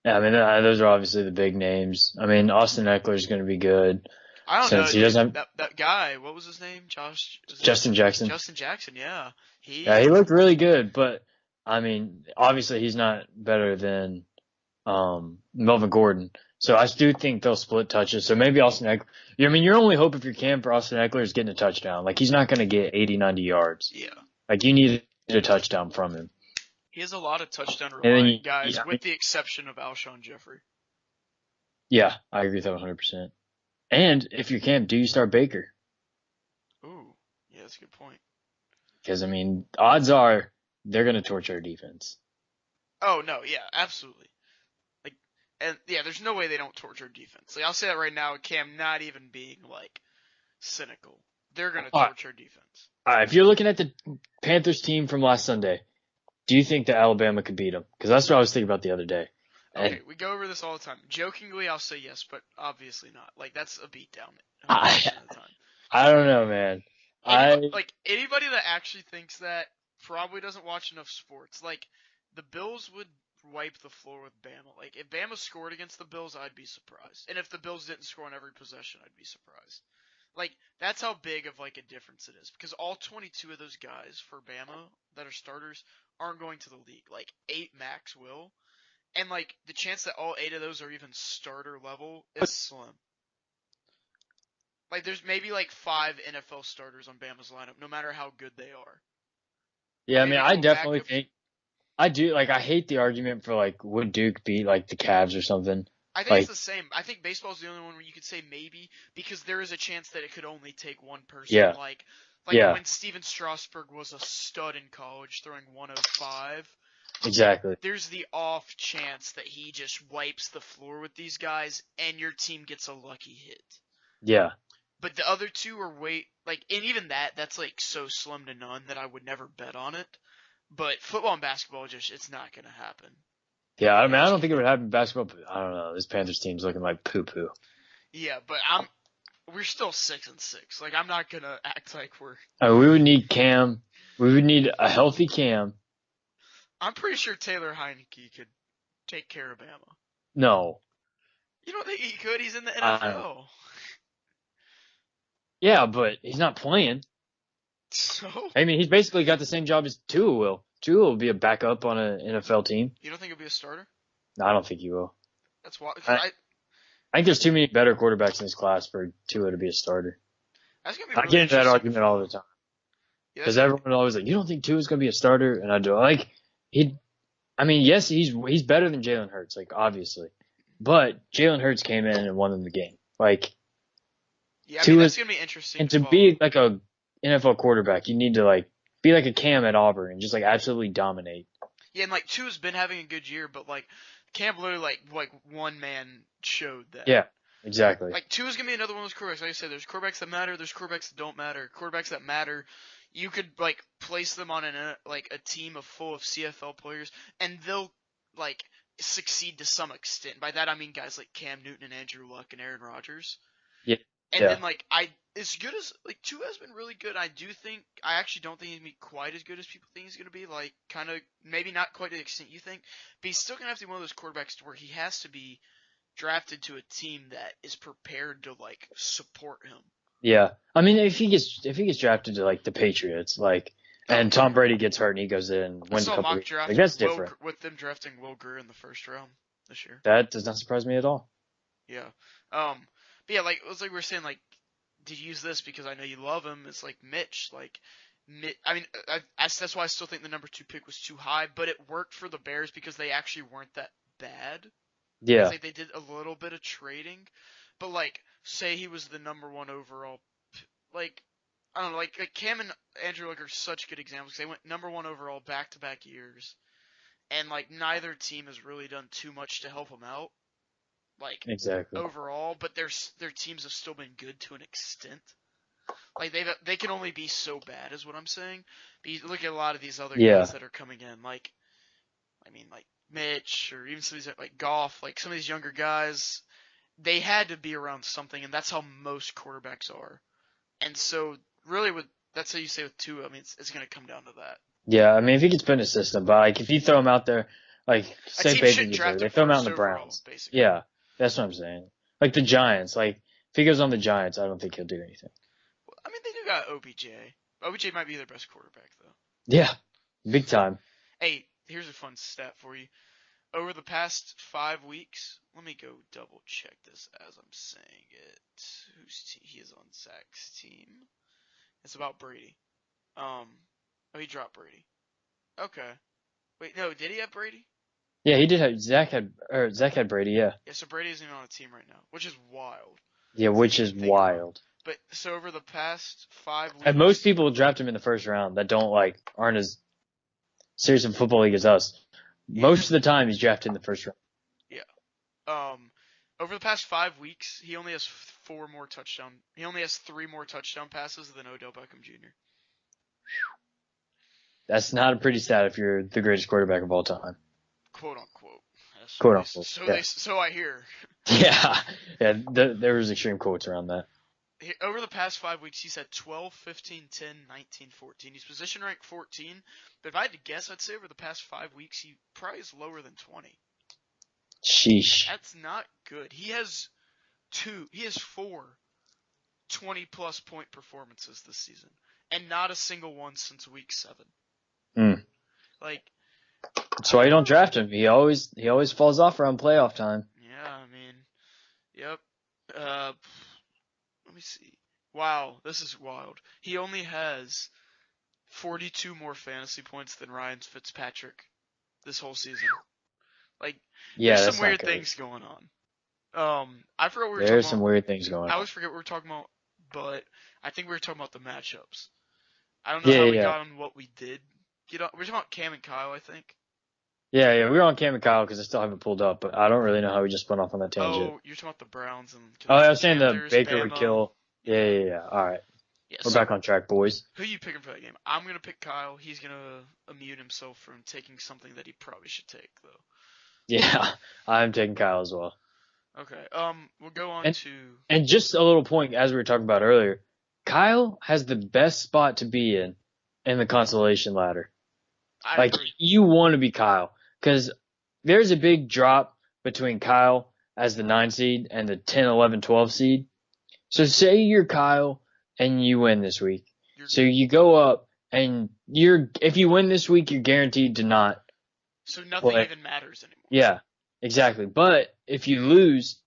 Yeah, I mean, those are obviously the big names. I mean, Austin Eckler's going to be good. I don't Since know. he doesn't that guy, what was his name? Justin Jackson. Justin Jackson, yeah. He looked really good, but I mean, obviously he's not better than Melvin Gordon. So I do think they'll split touches. So maybe Austin Eckler. I mean, your only hope if you're Cam for Austin Eckler is getting a touchdown. Like, he's not going to get 80, 90 yards. Yeah. Like, you need a touchdown from him. He has a lot of touchdown then reliant guys, yeah. with the exception of Alshon Jeffrey. Yeah, I agree with that 100%. And if you're Cam, do you start Baker? Ooh, yeah, that's a good point. Because, I mean, odds are they're going to torch our defense. Oh, no, yeah, absolutely. Like, and yeah, there's no way they don't torture defense. Like, I'll say that right now, Cam not even being, like, cynical. They're going to torture defense. All right, if you're looking at the Panthers team from last Sunday, do you think that Alabama could beat them? Because that's what I was thinking about the other day. Okay, we go over this all the time. Jokingly, I'll say yes, but obviously not. Like, that's a beatdown. I- 100% of the time. I don't know, man. Anybody that actually thinks that probably doesn't watch enough sports. Like, the Bills would wipe the floor with Bama. Like, if Bama scored against the Bills, I'd be surprised. And if the Bills didn't score on every possession, I'd be surprised. Like, that's how big of, like, a difference it is. Because all 22 of those guys for Bama that are starters aren't going to the league. Like, 8 max will. And, like, the chance that all 8 of those are even starter level is slim. Like, there's maybe, like, 5 NFL starters on Bama's lineup, no matter how good they are. Yeah, I Maybe mean, I go definitely back think I do. Like, I hate the argument for like would Duke beat like the Cavs or something. I think Like- it's the same. I think baseball's the only one where you could say maybe, because there is a chance that it could only take one person. Yeah. Like Yeah. when Steven Strasburg was a stud in college, throwing 105. Exactly. There's the off chance that he just wipes the floor with these guys, and your team gets a lucky hit. Yeah. But the other two are and even that's like so slim to none that I would never bet on it. But football and basketball, it's not going to happen. Yeah. I mean, I don't think it would happen in basketball, but I don't know. This Panthers team's looking like poo poo. Yeah, but we're still 6-6. Like, I'm not going to act like we're. We would need Cam. We would need a healthy Cam. I'm pretty sure Taylor Heineke could take care of Bama. No. You don't think he could? He's in the I NFL. Yeah, but he's not playing. So I mean, he's basically got the same job as Tua will. Tua will be a backup on an NFL team. you don't think he'll be a starter? No, I don't think he will. That's why. I think there's too many better quarterbacks in this class for Tua to be a starter. That's gonna be I really get into that interesting argument to all the follow. time. Yeah, Because that's gonna everyone always like, you don't think Tua's going to be a starter? And I do. Like, yes, he's better than Jalen Hurts, like, obviously. But Jalen Hurts came in and won them the game. Like, yeah, I mean, Tua that's gonna be interesting. and to to follow. be like a NFL quarterback, you need to like be like a Cam at Auburn and just like absolutely dominate. Yeah, and like Tua's been having a good year, but like Cam literally like one man showed that. Yeah, exactly. Like Tua's gonna be another one of those quarterbacks. Like I said, there's quarterbacks that matter, there's quarterbacks that don't matter. Quarterbacks that matter, you could like place them on a team full of CFL players, and they'll like succeed to some extent. By that I mean guys like Cam Newton and Andrew Luck and Aaron Rodgers. Yeah. And Yeah. then like as good as like Tua has been really good. I actually don't think he's gonna be quite as good as people think he's gonna be. Like kind of maybe not quite to the extent you think, but he's still gonna have to be one of those quarterbacks to where he has to be drafted to a team that is prepared to like support him. Yeah. I mean, if he gets drafted to like the Patriots, like, and Tom Brady gets hurt and he goes in and I wins a saw a couple mock weeks, draft like, that's with different. with them drafting Will Greer in the first round this year. That does not surprise me at all. Yeah. But yeah, like it was like we were saying, like to use this because I know you love him. It's like Mitch, like. I mean, that's why I still think the number 2 pick was too high, but it worked for the Bears because they actually weren't that bad. Yeah. Like they did a little bit of trading, but like say he was the number 1 overall, like I don't know, like Cam and Andrew Luck are such good examples because they went number 1 overall back-to-back years, and like neither team has really done too much to help them out, like Exactly. overall, but their teams have still been good to an extent. Like they can only be so bad, is what I'm saying. But you look at a lot of these other guys that are coming in, like I mean, like Mitch or even some of these like Goff, like some of these younger guys, they had to be around something, and that's how most quarterbacks are. And so, really, that's how you say with Tua. I mean, it's going to come down to that. Yeah, I mean, if he gets put in a system, but like if you throw him out there, like A say team Baker shouldn't gets draft hurt, they him throw him out in first the overall, Browns. basically. Yeah, that's what I'm saying. Like the Giants, like if he goes on the Giants, I don't think he'll do anything. I mean, they do got OBJ. OBJ might be their best quarterback, though. Yeah, big time. Hey, here's a fun stat for you. Over the past 5 weeks, let me go double check this as I'm saying it. He is on Zach's team. It's about Brady. Oh, he dropped Brady. Okay. Wait, no, did he have Brady? Yeah, he did have Zach had Brady. Yeah. Yeah, so Brady isn't even on a team right now, which is wild. Yeah, which is Think about it. wild. But so over the past 5 weeks, And most people draft him in the first round that aren't as serious in football league as us. Most of the time, he's drafted in the first round. over the past 5 weeks, he only has 3 more touchdown passes than Odell Beckham Jr. That's not a pretty stat if you're the greatest quarterback of all time. Quote unquote. That's Quote what unquote. So I hear. Yeah. There was extreme quotes around that. Over the past 5 weeks, he's had 12, 15, 10, 19, 14. He's position ranked 14, but if I had to guess, I'd say over the past 5 weeks, he probably is lower than 20. Sheesh. That's not good. He has 4 20-plus point performances this season, and not a single one since week 7. Like, That's why you don't draft him. He always falls off around playoff time. yeah, I mean, yep. Let me see. Wow, this is wild. He only has 42 more fantasy points than Ryan Fitzpatrick this whole season. Like, Yeah, there's that's some weird not good. things going on. I forgot what we were There's talking some about. weird things going I on. always forget what we were talking about, but I think we were talking about the matchups. I don't know how we got on what we did get on. We're talking about Cam and Kyle, I think. Yeah, we were on Cam and Kyle because I still haven't pulled up, but I don't really know how we just went off on that tangent. Oh, you're talking about the Browns and. I was saying the Panthers, Baker would Bama. kill. Yeah. All right. Yeah, We're so back on track, boys. who you picking for that game? I'm gonna pick Kyle. He's gonna immune himself from taking something that he probably should take, though. Yeah, I'm taking Kyle as well. Okay. We'll go on to. And just a little point, as we were talking about earlier, Kyle has the best spot to be in the consolation ladder. I Like, agree. you want to be Kyle, because there's a big drop between Kyle as the 9 seed and the 10, 11, 12 seed. So say you're Kyle and you win this week. You're, So you go up, and if you win this week, you're guaranteed to not so nothing play. even matters anymore. Yeah, exactly. But if you lose,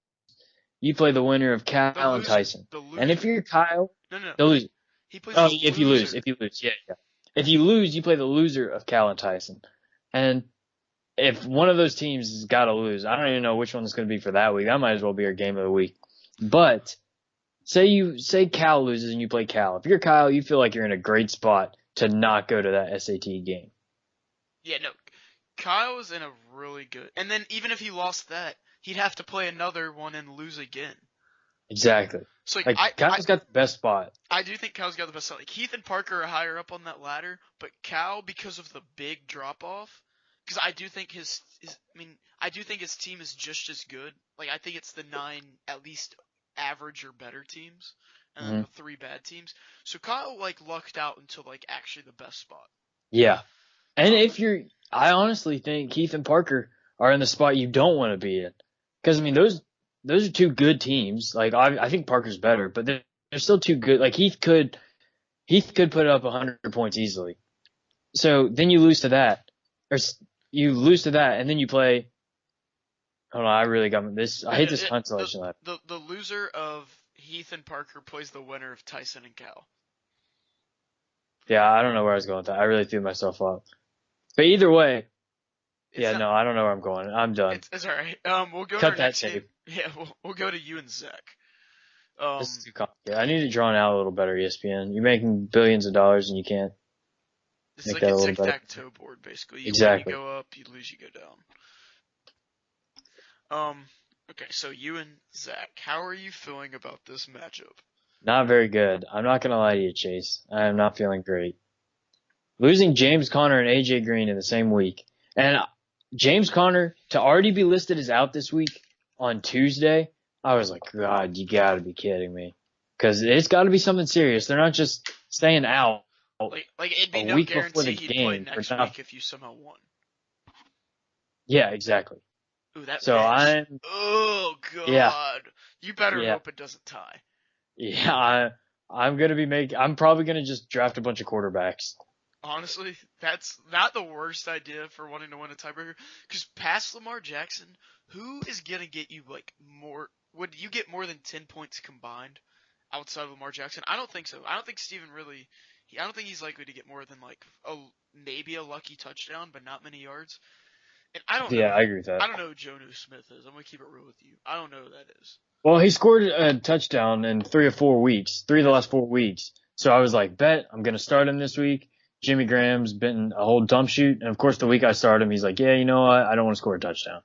you play the winner of The Kyle and loser. Tyson. The loser. And if you're Kyle, no. the loser. He plays Oh, the if you lose, loser. yeah. If you lose, you play the loser of Cal and Tyson. And if one of those teams has got to lose, I don't even know which one it's going to be for that week. That might as well be our game of the week. But say Cal loses and you play Cal. If you're Kyle, you feel like you're in a great spot to not go to that SAT game. Yeah, no. Kyle was in a really good. And then even if he lost that, he'd have to play another one and lose again. Exactly. So Kyle's got the best spot. I do think Cal's got the best spot. Like Heath and Parker are higher up on that ladder, but Cal, because of the big drop off, because I do think his team is just as good. Like I think it's the 9 at least average or better teams, and then the 3 bad teams. So Kyle lucked out until actually the best spot. Yeah. And I honestly think Heath and Parker are in the spot you don't want to be in. Because, those are 2 good teams. I think Parker's better, but they're still 2 good. Heath could put up 100 points easily. So then you lose to that. Or you lose to that, and then you play. Hold on, I really got this. I hate this consolation lap. The loser of Heath and Parker plays the winner of Tyson and Cal. Yeah, I don't know where I was going with that. I really threw myself up. But either way, I don't know where I'm going. I'm done. It's all right. We'll go Cut to our that next tape. game. Yeah, we'll go to you and Zach. This is too complicated. I need it drawn out a little better, ESPN. You're making billions of dollars and you can't. It's make like that a a little better. tic-tac-toe board, basically. You Exactly. win, you go up. You lose, you go down. Okay, so you and Zach, how are you feeling about this matchup? Not very good. I'm not going to lie to you, Chase. I am not feeling great. Losing James Conner and AJ Green in the same week. And James Conner, to already be listed as out this week on Tuesday, I was like, God, you got to be kidding me. Because it's got to be something serious. They're not just staying out. It'd be a no week before guarantee the he'd game play for next nothing. week if you somehow won. Yeah, exactly. Ooh, that So bench. I'm. Oh, God. Yeah. You better Yeah. hope it doesn't tie. Yeah, I'm going to be I'm probably going to just draft a bunch of quarterbacks. Honestly, that's not the worst idea for wanting to win a tiebreaker. Because past Lamar Jackson, who is going to get you more? Would you get more than 10 points combined outside of Lamar Jackson? I don't think so. I don't think Steven really. I don't think he's likely to get more than maybe a lucky touchdown, but not many yards. And I don't know. Yeah, I agree with that. I don't know who Jonnu Smith is. I'm going to keep it real with you. I don't know who that is. Well, he scored a touchdown in 3 of the last 4 weeks. So I was like, bet I'm going to start him this week. Jimmy Graham's been a whole dump shoot. And of course, the week I started him, he's like, yeah, you know what? I don't want to score a touchdown.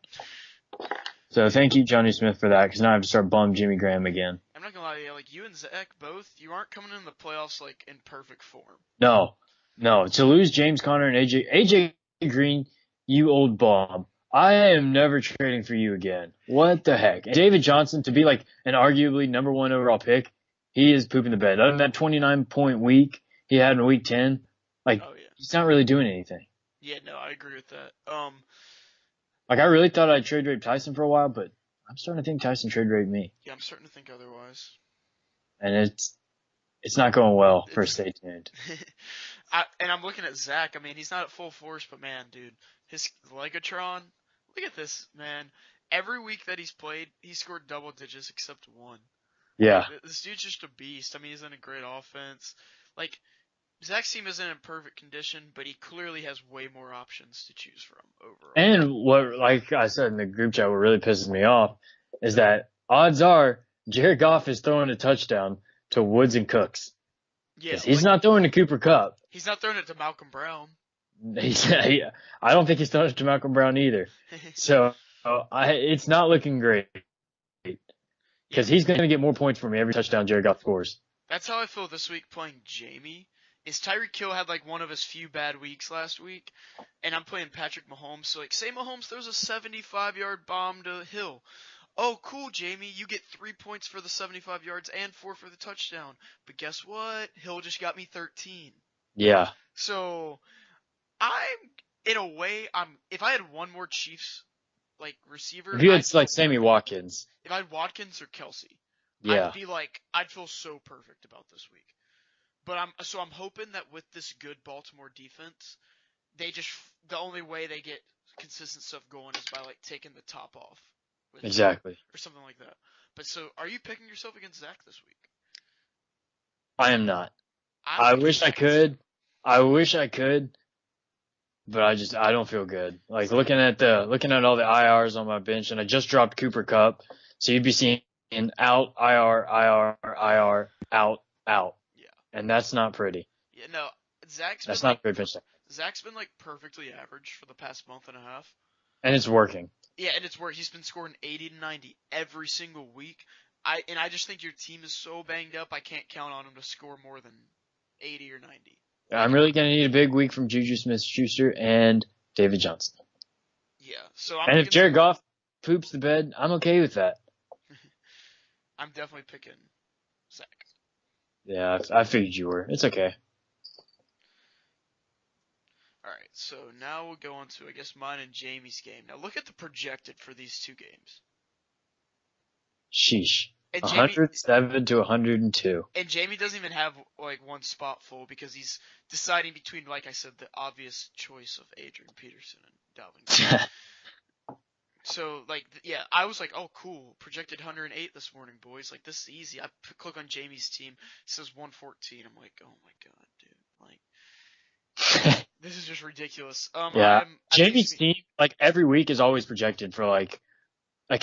So thank you, Jonnu Smith, for that, because now I have to start bum Jimmy Graham again. I'm not going to lie to you. You and Zach both, you aren't coming in the playoffs in perfect form. No. To lose James Conner and AJ Green, you old bum. I am never trading for you again. What the heck? And David Johnson, to be an arguably number 1 overall pick, he is pooping the bed. Other than that 29-point week he had in week 10, he's not really doing anything. Yeah, no, I agree with that. I really thought I'd trade rape Tyson for a while, but I'm starting to think Tyson trade raped me. Yeah, I'm starting to think otherwise. And it's not going well. Stay tuned. And I'm looking at Zach. He's not at full force, but man, dude, his Legatron. Look at this, man. Every week that he's played, he scored double digits except one. Yeah. This dude's just a beast. He's in a great offense. Zach's team isn't in perfect condition, but he clearly has way more options to choose from overall. And what, like I said in the group chat, what really pisses me off is that odds are Jared Goff is throwing a touchdown to Woods and Cooks. Yeah, he's not throwing to Cooper Kupp. He's not throwing it to Malcolm Brown. I don't think he's throwing it to Malcolm Brown either. So it's not looking great because he's going to get more points for me every touchdown Jared Goff scores. That's how I feel this week playing Jamie. Is Tyreek Hill had one of his few bad weeks last week, and I'm playing Patrick Mahomes. So say Mahomes throws a 75-yard bomb to Hill. Oh, cool, Jamie. You get 3 points for the 75 yards and 4 for the touchdown. But guess what? Hill just got me 13. Yeah. So in a way, if I had one more Chiefs receiver, if you had Sammy Watkins, if I had Watkins or Kelsey, Yeah. I'd feel so perfect about this week. But I'm hoping that with this good Baltimore defense, the only way they get consistent stuff going is by like taking the top off. Exactly. Or something like that. But so, are you picking yourself against Zach this week? I am not. I wish I could. But I don't feel good. Like looking at all the IRs on my bench, and I just dropped Cooper Kupp, so you'd be seeing out, IR, IR, IR, out. Yeah. And that's not pretty. Yeah, no. That's not good bench. Zach's been like perfectly average for the past month and a half. And it's working. Yeah, and it's where he's been scoring 80 to 90 every single week. I just think your team is so banged up, I can't count on him to score more than 80 or 90. I'm really going to need a big week from Juju Smith-Schuster and David Johnson. Yeah, so and if Jared Goff poops the bed, I'm okay with that. I'm definitely picking Zach. Yeah, I figured you were. It's okay. All right, so now we'll go on to, I guess, mine and Jamie's game. Now look at the projected for these two games. Sheesh. 107 to 102. And Jamie doesn't even have like one spot full because he's deciding between, like I said, the obvious choice of Adrian Peterson and Dalvin. So yeah, I was like, oh cool, projected 108 this morning, boys. Like this is easy. I click on Jamie's team, it says 114. I'm like, oh my god, dude, like this is just ridiculous. Yeah, Jamie's team like every week is always projected for like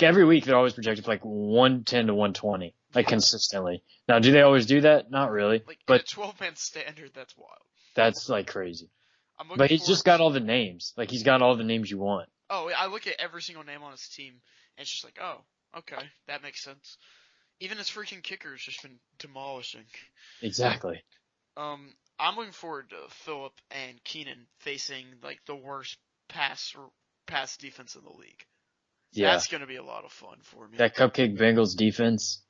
every week they're always projected for like 110 to 120, like consistently. Now, do they always do that? Not really. But 12-man standard, that's wild. That's like crazy. But he's just got all the names. Like he's got all the names you want. Oh, I look at every single name on his team, and it's just like, oh, okay, that makes sense. Even his freaking kicker has just been demolishing. Exactly. I'm looking forward to Phillip and Keenan facing like the worst pass defense in the league. Yeah. That's going to be a lot of fun for me. That Cupcake Bengals defense.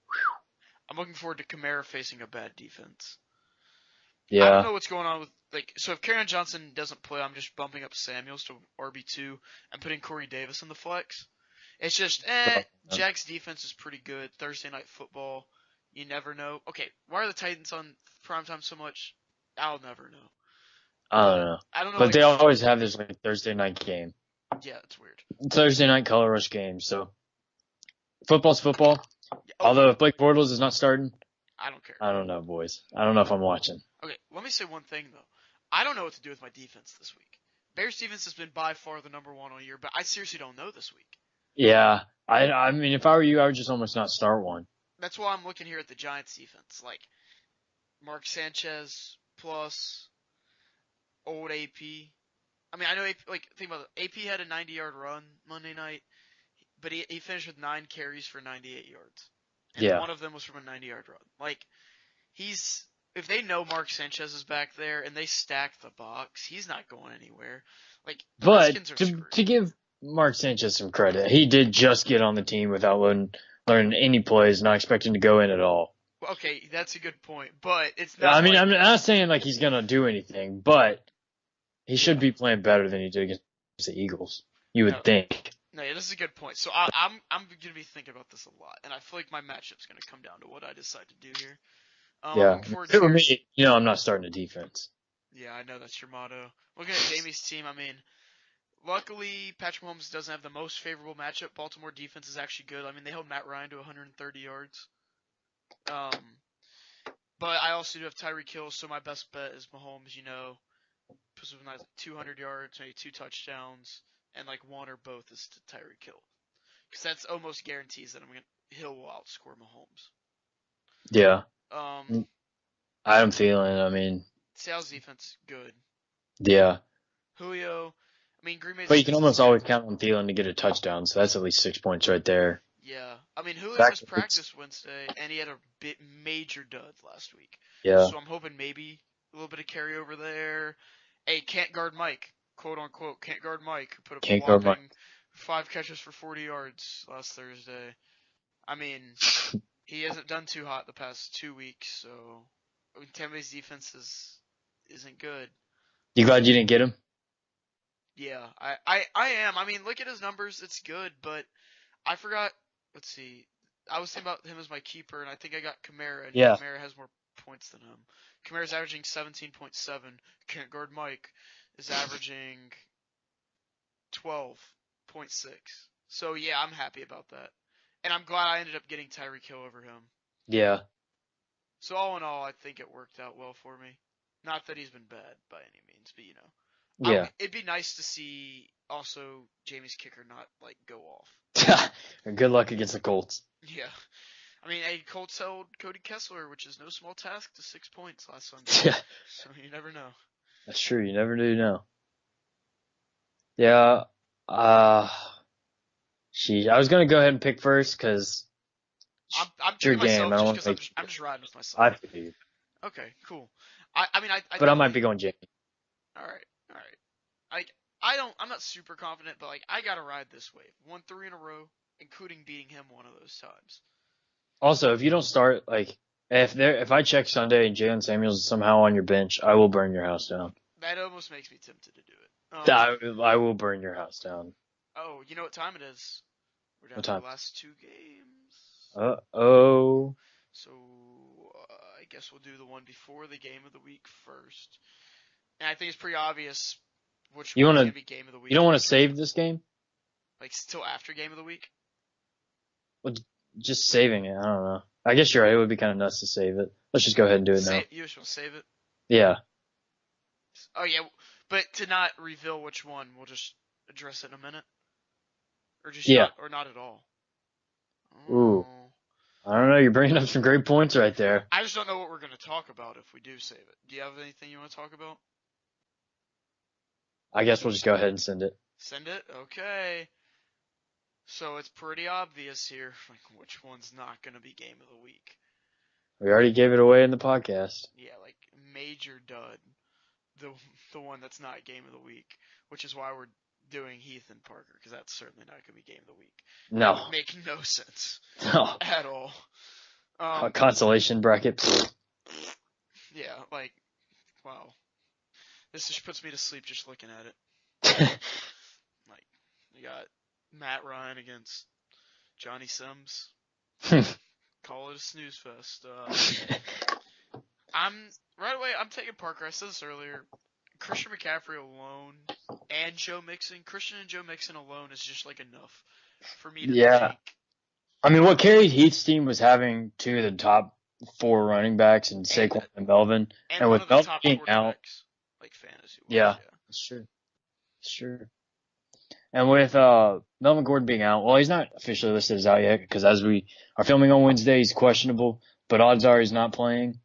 I'm looking forward to Kamara facing a bad defense. Yeah. I don't know what's going on with so if Kerryon Johnson doesn't play, I'm just bumping up Samuels to RB2 and putting Corey Davis in the flex. It's just, Jack's defense is pretty good. Thursday Night Football, you never know. Okay, why are the Titans on primetime so much? I'll never know. I don't know. But they always have this like Thursday night game. Yeah, it's weird. Thursday night color rush game. So football's football. Yeah, although if Blake Bortles is not starting, I don't care. I don't know, boys. I don't know if I'm watching. Okay, let me say one thing though. I don't know what to do with my defense this week. Bears defense has been by far the number one all year, but I seriously don't know this week. Yeah, I mean, if I were you, I would just almost not start one. That's why I'm looking here at the Giants defense, like Mark Sanchez plus old AP. I mean, I know think about it. AP had a 90-yard run Monday night, but he finished with 9 carries for 98 yards. And one of them was from a 90-yard run. Like if they know Mark Sanchez is back there and they stack the box, he's not going anywhere. Like, but to give Mark Sanchez some credit, he did just get on the team without learning any plays, not expecting to go in at all. Okay, that's a good point, but it's not. I mean, I'm not saying like he's gonna do anything, but he should be playing better than he did against the Eagles. You would think. No, yeah, this is a good point. So I'm gonna be thinking about this a lot, and I feel like my matchup's gonna come down to what I decide to do here. Yeah, for me, I'm not starting a defense. Yeah, I know that's your motto. Looking at Jamie's team, I mean, luckily Patrick Mahomes doesn't have the most favorable matchup. Baltimore defense is actually good. I mean, they held Matt Ryan to 130 yards. But I also do have Tyreek Hill, so my best bet is Mahomes. Puts up like 200 yards, maybe 2 touchdowns, and like one or both is to Tyreek Hill, because that's almost guarantees that Hill will outscore Mahomes. Yeah. I'm feeling. I mean, Seattle's defense good. Yeah. Julio. I mean, Green Bay. But you can almost always count on Thielen to get a touchdown, so that's at least 6 points right there. Yeah. I mean, Julio just practiced Wednesday, and he had a major dud last week. Yeah. So I'm hoping maybe a little bit of carryover there. Hey, can't guard Mike, quote unquote, can't guard Mike, who put up a whopping 5 catches for 40 yards last Thursday. I mean, he hasn't done too hot the past 2 weeks, so Tampa Bay's defense isn't good. You glad you didn't get him? Yeah, I am. I mean, look at his numbers. It's good, but I forgot. Let's see. I was thinking about him as my keeper, and I think I got Kamara, and Yeah. Kamara has more points than him. Kamara's averaging 17.7. Can't guard Mike is averaging 12.6. So yeah, I'm happy about that, and I'm glad I ended up getting Tyreek Hill over him. Yeah. So all in all, I think it worked out well for me. Not that he's been bad by any means, but Yeah. it'd be nice to see also Jamie's kicker not like go off. Good luck against the Colts. Yeah. I mean, Colts held Cody Kessler, which is no small task, to 6 points last Sunday. Yeah. So you never know. That's true. You never do know. Yeah. I was gonna go ahead and pick first because I'm it's your picking game. I myself don't just want because to I'm just riding with myself. I figured. Okay, cool. I mean, I But I might be going Jamie. All right. I'm not super confident, but like I gotta ride this wave. Won 3 in a row, including beating him one of those times. Also, if you don't start, like, if I check Sunday and Jalen Samuels is somehow on your bench, I will burn your house down. That almost makes me tempted to do it. I will burn your house down. Oh, you know what time it is? We're down What to time? the last 2 games. Uh-oh. So I guess we'll do the one before the game of the week first. And I think it's pretty obvious which You one's wanna- gonna be game of the week. You don't want to save this game? like still after game of the week? Just saving it. I don't know. I guess you're right. It would be kind of nuts to save it. Let's just go ahead and do it now. You just want to save it? Yeah. Oh yeah, but to not reveal which one, we'll just address it in a minute. Or just Yeah. not at all. Ooh. Oh. I don't know. You're bringing up some great points right there. I just don't know what we're going to talk about if we do save it. Do you have anything you want to talk about? I guess we'll just go ahead and send it. Send it? Okay. So it's pretty obvious here, like which one's not going to be game of the week. We already gave it away in the podcast. Yeah, like major dud. The one that's not game of the week, which is why we're doing Heath and Parker, because that's certainly not going to be game of the week. That No. would make no sense No. at all. A consolation bracket. Yeah, like, wow. This just puts me to sleep just looking at it. Like, you got Matt Ryan against Johnny Sims. Call it a snooze fest. I'm taking Parker. I said this earlier. Christian McCaffrey alone and Joe Mixon. Christian and Joe Mixon alone is just like enough for me to Yeah. take. I mean, what carried Heath's team was having 2 of the top 4 running backs in Saquon and Melvin. And And one with of the Melvin top being out, quarterbacks, like fantasy. Yeah. That's true. That's true. And with Melvin Gordon being out, well, he's not officially listed as out yet because as we are filming on Wednesday, he's questionable, but odds are he's not playing.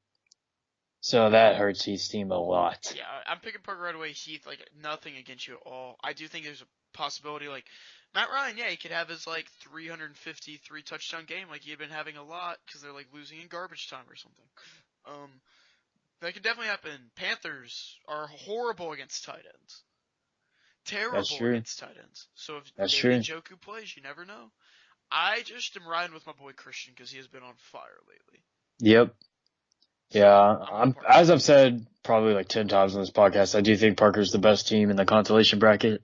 So that hurts Heath's team a lot. Yeah, I'm picking Parker right away. Heath, like, nothing against you at all. I do think there's a possibility, like, Matt Ryan, yeah, he could have his, like, 353 touchdown game, like he had been having a lot, because they're, like, losing in garbage time or something. That could definitely happen. Panthers are horrible against tight ends. Terrible true. against tight ends. So if That's David true. Njoku plays, you never know. I just am riding with my boy Christian, because he has been on fire lately. Yep. Yeah, Parker. as I've said probably like 10 times on this podcast, I do think Parker's the best team in the consolation bracket.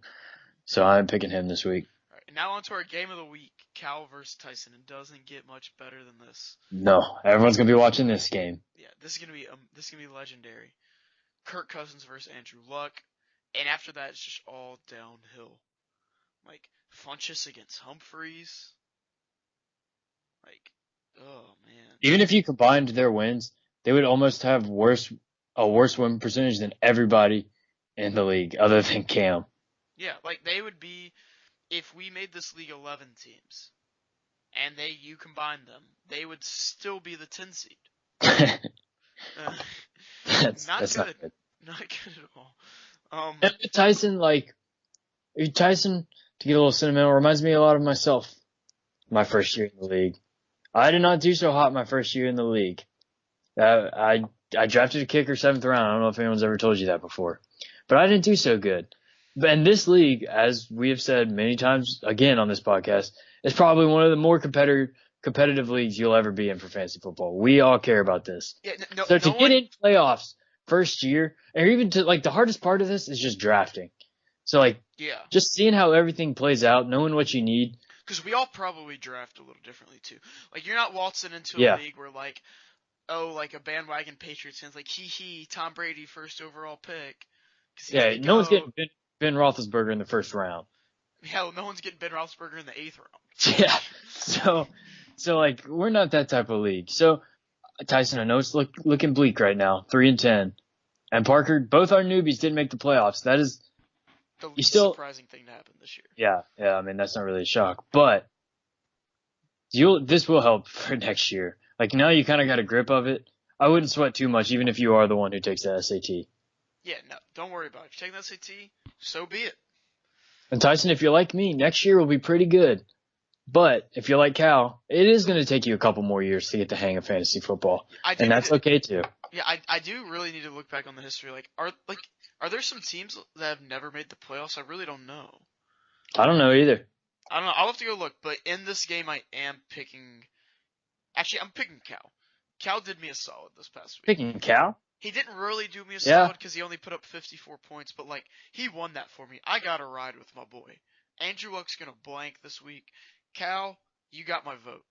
So I'm picking him this week. All right, now on to our game of the week, Cal versus Tyson. It doesn't get much better than this. No, everyone's going to be watching this game. Yeah, this is gonna be legendary. Kirk Cousins versus Andrew Luck, and after that it's just all downhill. Like Funchess against Humphreys. Like, oh man. Even if you combined their wins, they would almost have a worse win percentage than everybody in the league other than Cam. Yeah, like they would be, if we made this league 11 teams, and you combine them, they would still be the 10 seed. That's Not not good. good. Not good at all. And with Tyson, to get a little sentimental, reminds me a lot of myself. My first year in the league. I did not do so hot my first year in the league. I drafted a kicker 7th round. I don't know if anyone's ever told you that before. But I didn't do so good. But in this league, as we have said many times again on this podcast, it's probably one of the more competitive leagues you'll ever be in for fantasy football. We all care about this. Yeah, So to get in playoffs first year, or even to like the hardest part of this is just drafting. So like yeah. just seeing how everything plays out, knowing what you need. Because we all probably draft a little differently too. Like you're not waltzing into a Yeah. league where like, oh, like a bandwagon Patriots fans like, hee, Tom Brady first overall pick. 'Cause he's Yeah, gonna no one's go- getting Ben Roethlisberger in the first round. Hell, no one's getting Ben Roethlisberger in the 8th round. Yeah. So like we're not that type of league. So Tyson, I know it's looking bleak right now, 3-10, and Parker. Both our newbies didn't make the playoffs. That is, The You least still- surprising thing to happen this year. yeah. I mean that's not really a shock, but this will help for next year. Like now you kind of got a grip of it. I wouldn't sweat too much, even if you are the one who takes the SAT. Yeah, no, don't worry about it. If you're taking that SAT, so be it. And Tyson, if you're like me, next year will be pretty good. But if you're like Cal, it is going to take you a couple more years to get the hang of fantasy football, I do and that's need to- okay too. Yeah, I do really need to look back on the history. Like, are there some teams that have never made the playoffs? I really don't know. I don't know either. I don't know. I'll have to go look. But in this game, I am picking. Actually, I'm picking Cal. Cal did me a solid this past week. Picking Cal? He didn't really do me a Yeah. solid because he only put up 54 points, but like he won that for me. I got a ride with my boy. Andrew Luck's gonna blank this week. Cal, you got my vote.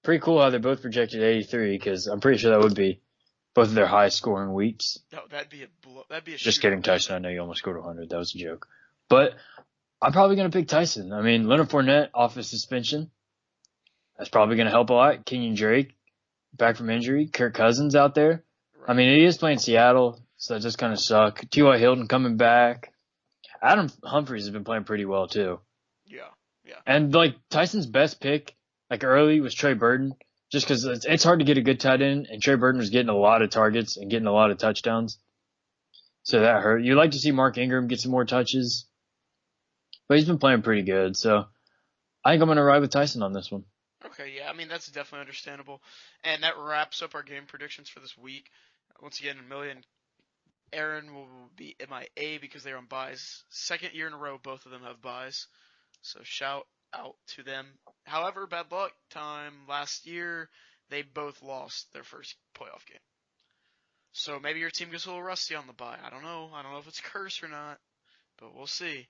Pretty cool how they're both projected 83, because I'm pretty sure that would be both of their highest scoring weeks. No, that'd be a blow. That'd be a. Just shootout. kidding, Tyson. I know you almost scored 100. That was a joke. But I'm probably going to pick Tyson. I mean, Leonard Fournette off his suspension. That's probably going to help a lot. Kenyon Drake back from injury. Kirk Cousins out there. Right. I mean, he is playing Seattle, so that just kind of suck. T.Y. Hilton coming back. Adam Humphries has been playing pretty well too. Yeah. And like Tyson's best pick, like early, was Trey Burton, just because it's hard to get a good tight end, and Trey Burton was getting a lot of targets and getting a lot of touchdowns, so that hurt. You like to see Mark Ingram get some more touches, but he's been playing pretty good. So I think I'm gonna ride with Tyson on this one. Okay, yeah, I mean, that's definitely understandable. And that wraps up our game predictions for this week. Once again, Aaron will be MIA because they're on buys. Second year in a row, both of them have buys. So shout out to them. However, bad luck time last year, they both lost their first playoff game. So maybe your team gets a little rusty on the bye. I don't know. I don't know if it's a curse or not, but we'll see.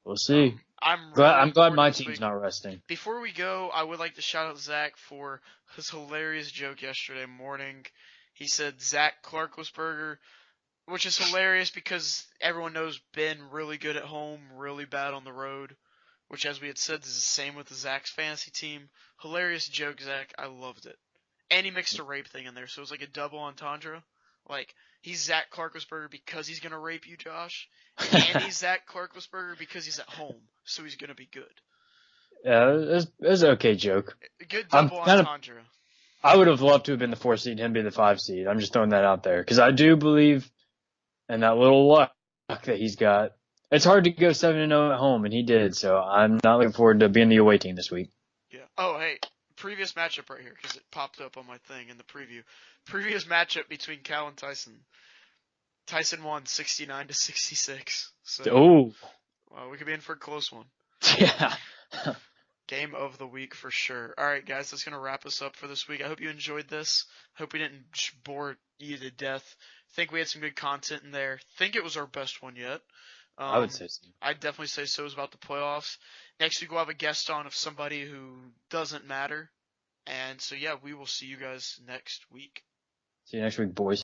We'll see. I'm I'm glad forward my to this team's week. not resting. Before we go, I would like to shout out Zach for his hilarious joke yesterday morning. He said Zach Clarklisberger, which is hilarious because everyone knows Ben really good at home, really bad on the road, which, as we had said, is the same with the Zach's fantasy team. Hilarious joke, Zach. I loved it. And he mixed a rape thing in there, so it was like a double entendre. Like, he's Zach Clarklisberger because he's going to rape you, Josh. And he's Zach Clarklisberger because he's at home, so he's going to be good. Yeah, it was an okay joke. Good I'm double kind of- entendre. I would have loved to have been the 4 seed, him be the 5 seed. I'm just throwing that out there because I do believe in that little luck that he's got. It's hard to go 7-0 at home, and he did. So I'm not looking forward to being the away team this week. Yeah. Oh, hey, previous matchup right here because it popped up on my thing in the preview. Previous matchup between Cal and Tyson. Tyson won 69-66. So Oh, we could be in for a close one. yeah. Game of the week for sure. All right, guys, that's gonna wrap us up for this week. I hope you enjoyed this. Hope we didn't bore you to death. Think we had some good content in there. Think it was our best one yet. I would say so. I'd definitely say so. It was about the playoffs. Next week we'll have a guest on of somebody who doesn't matter. And so yeah, we will see you guys next week. See you next week, boys.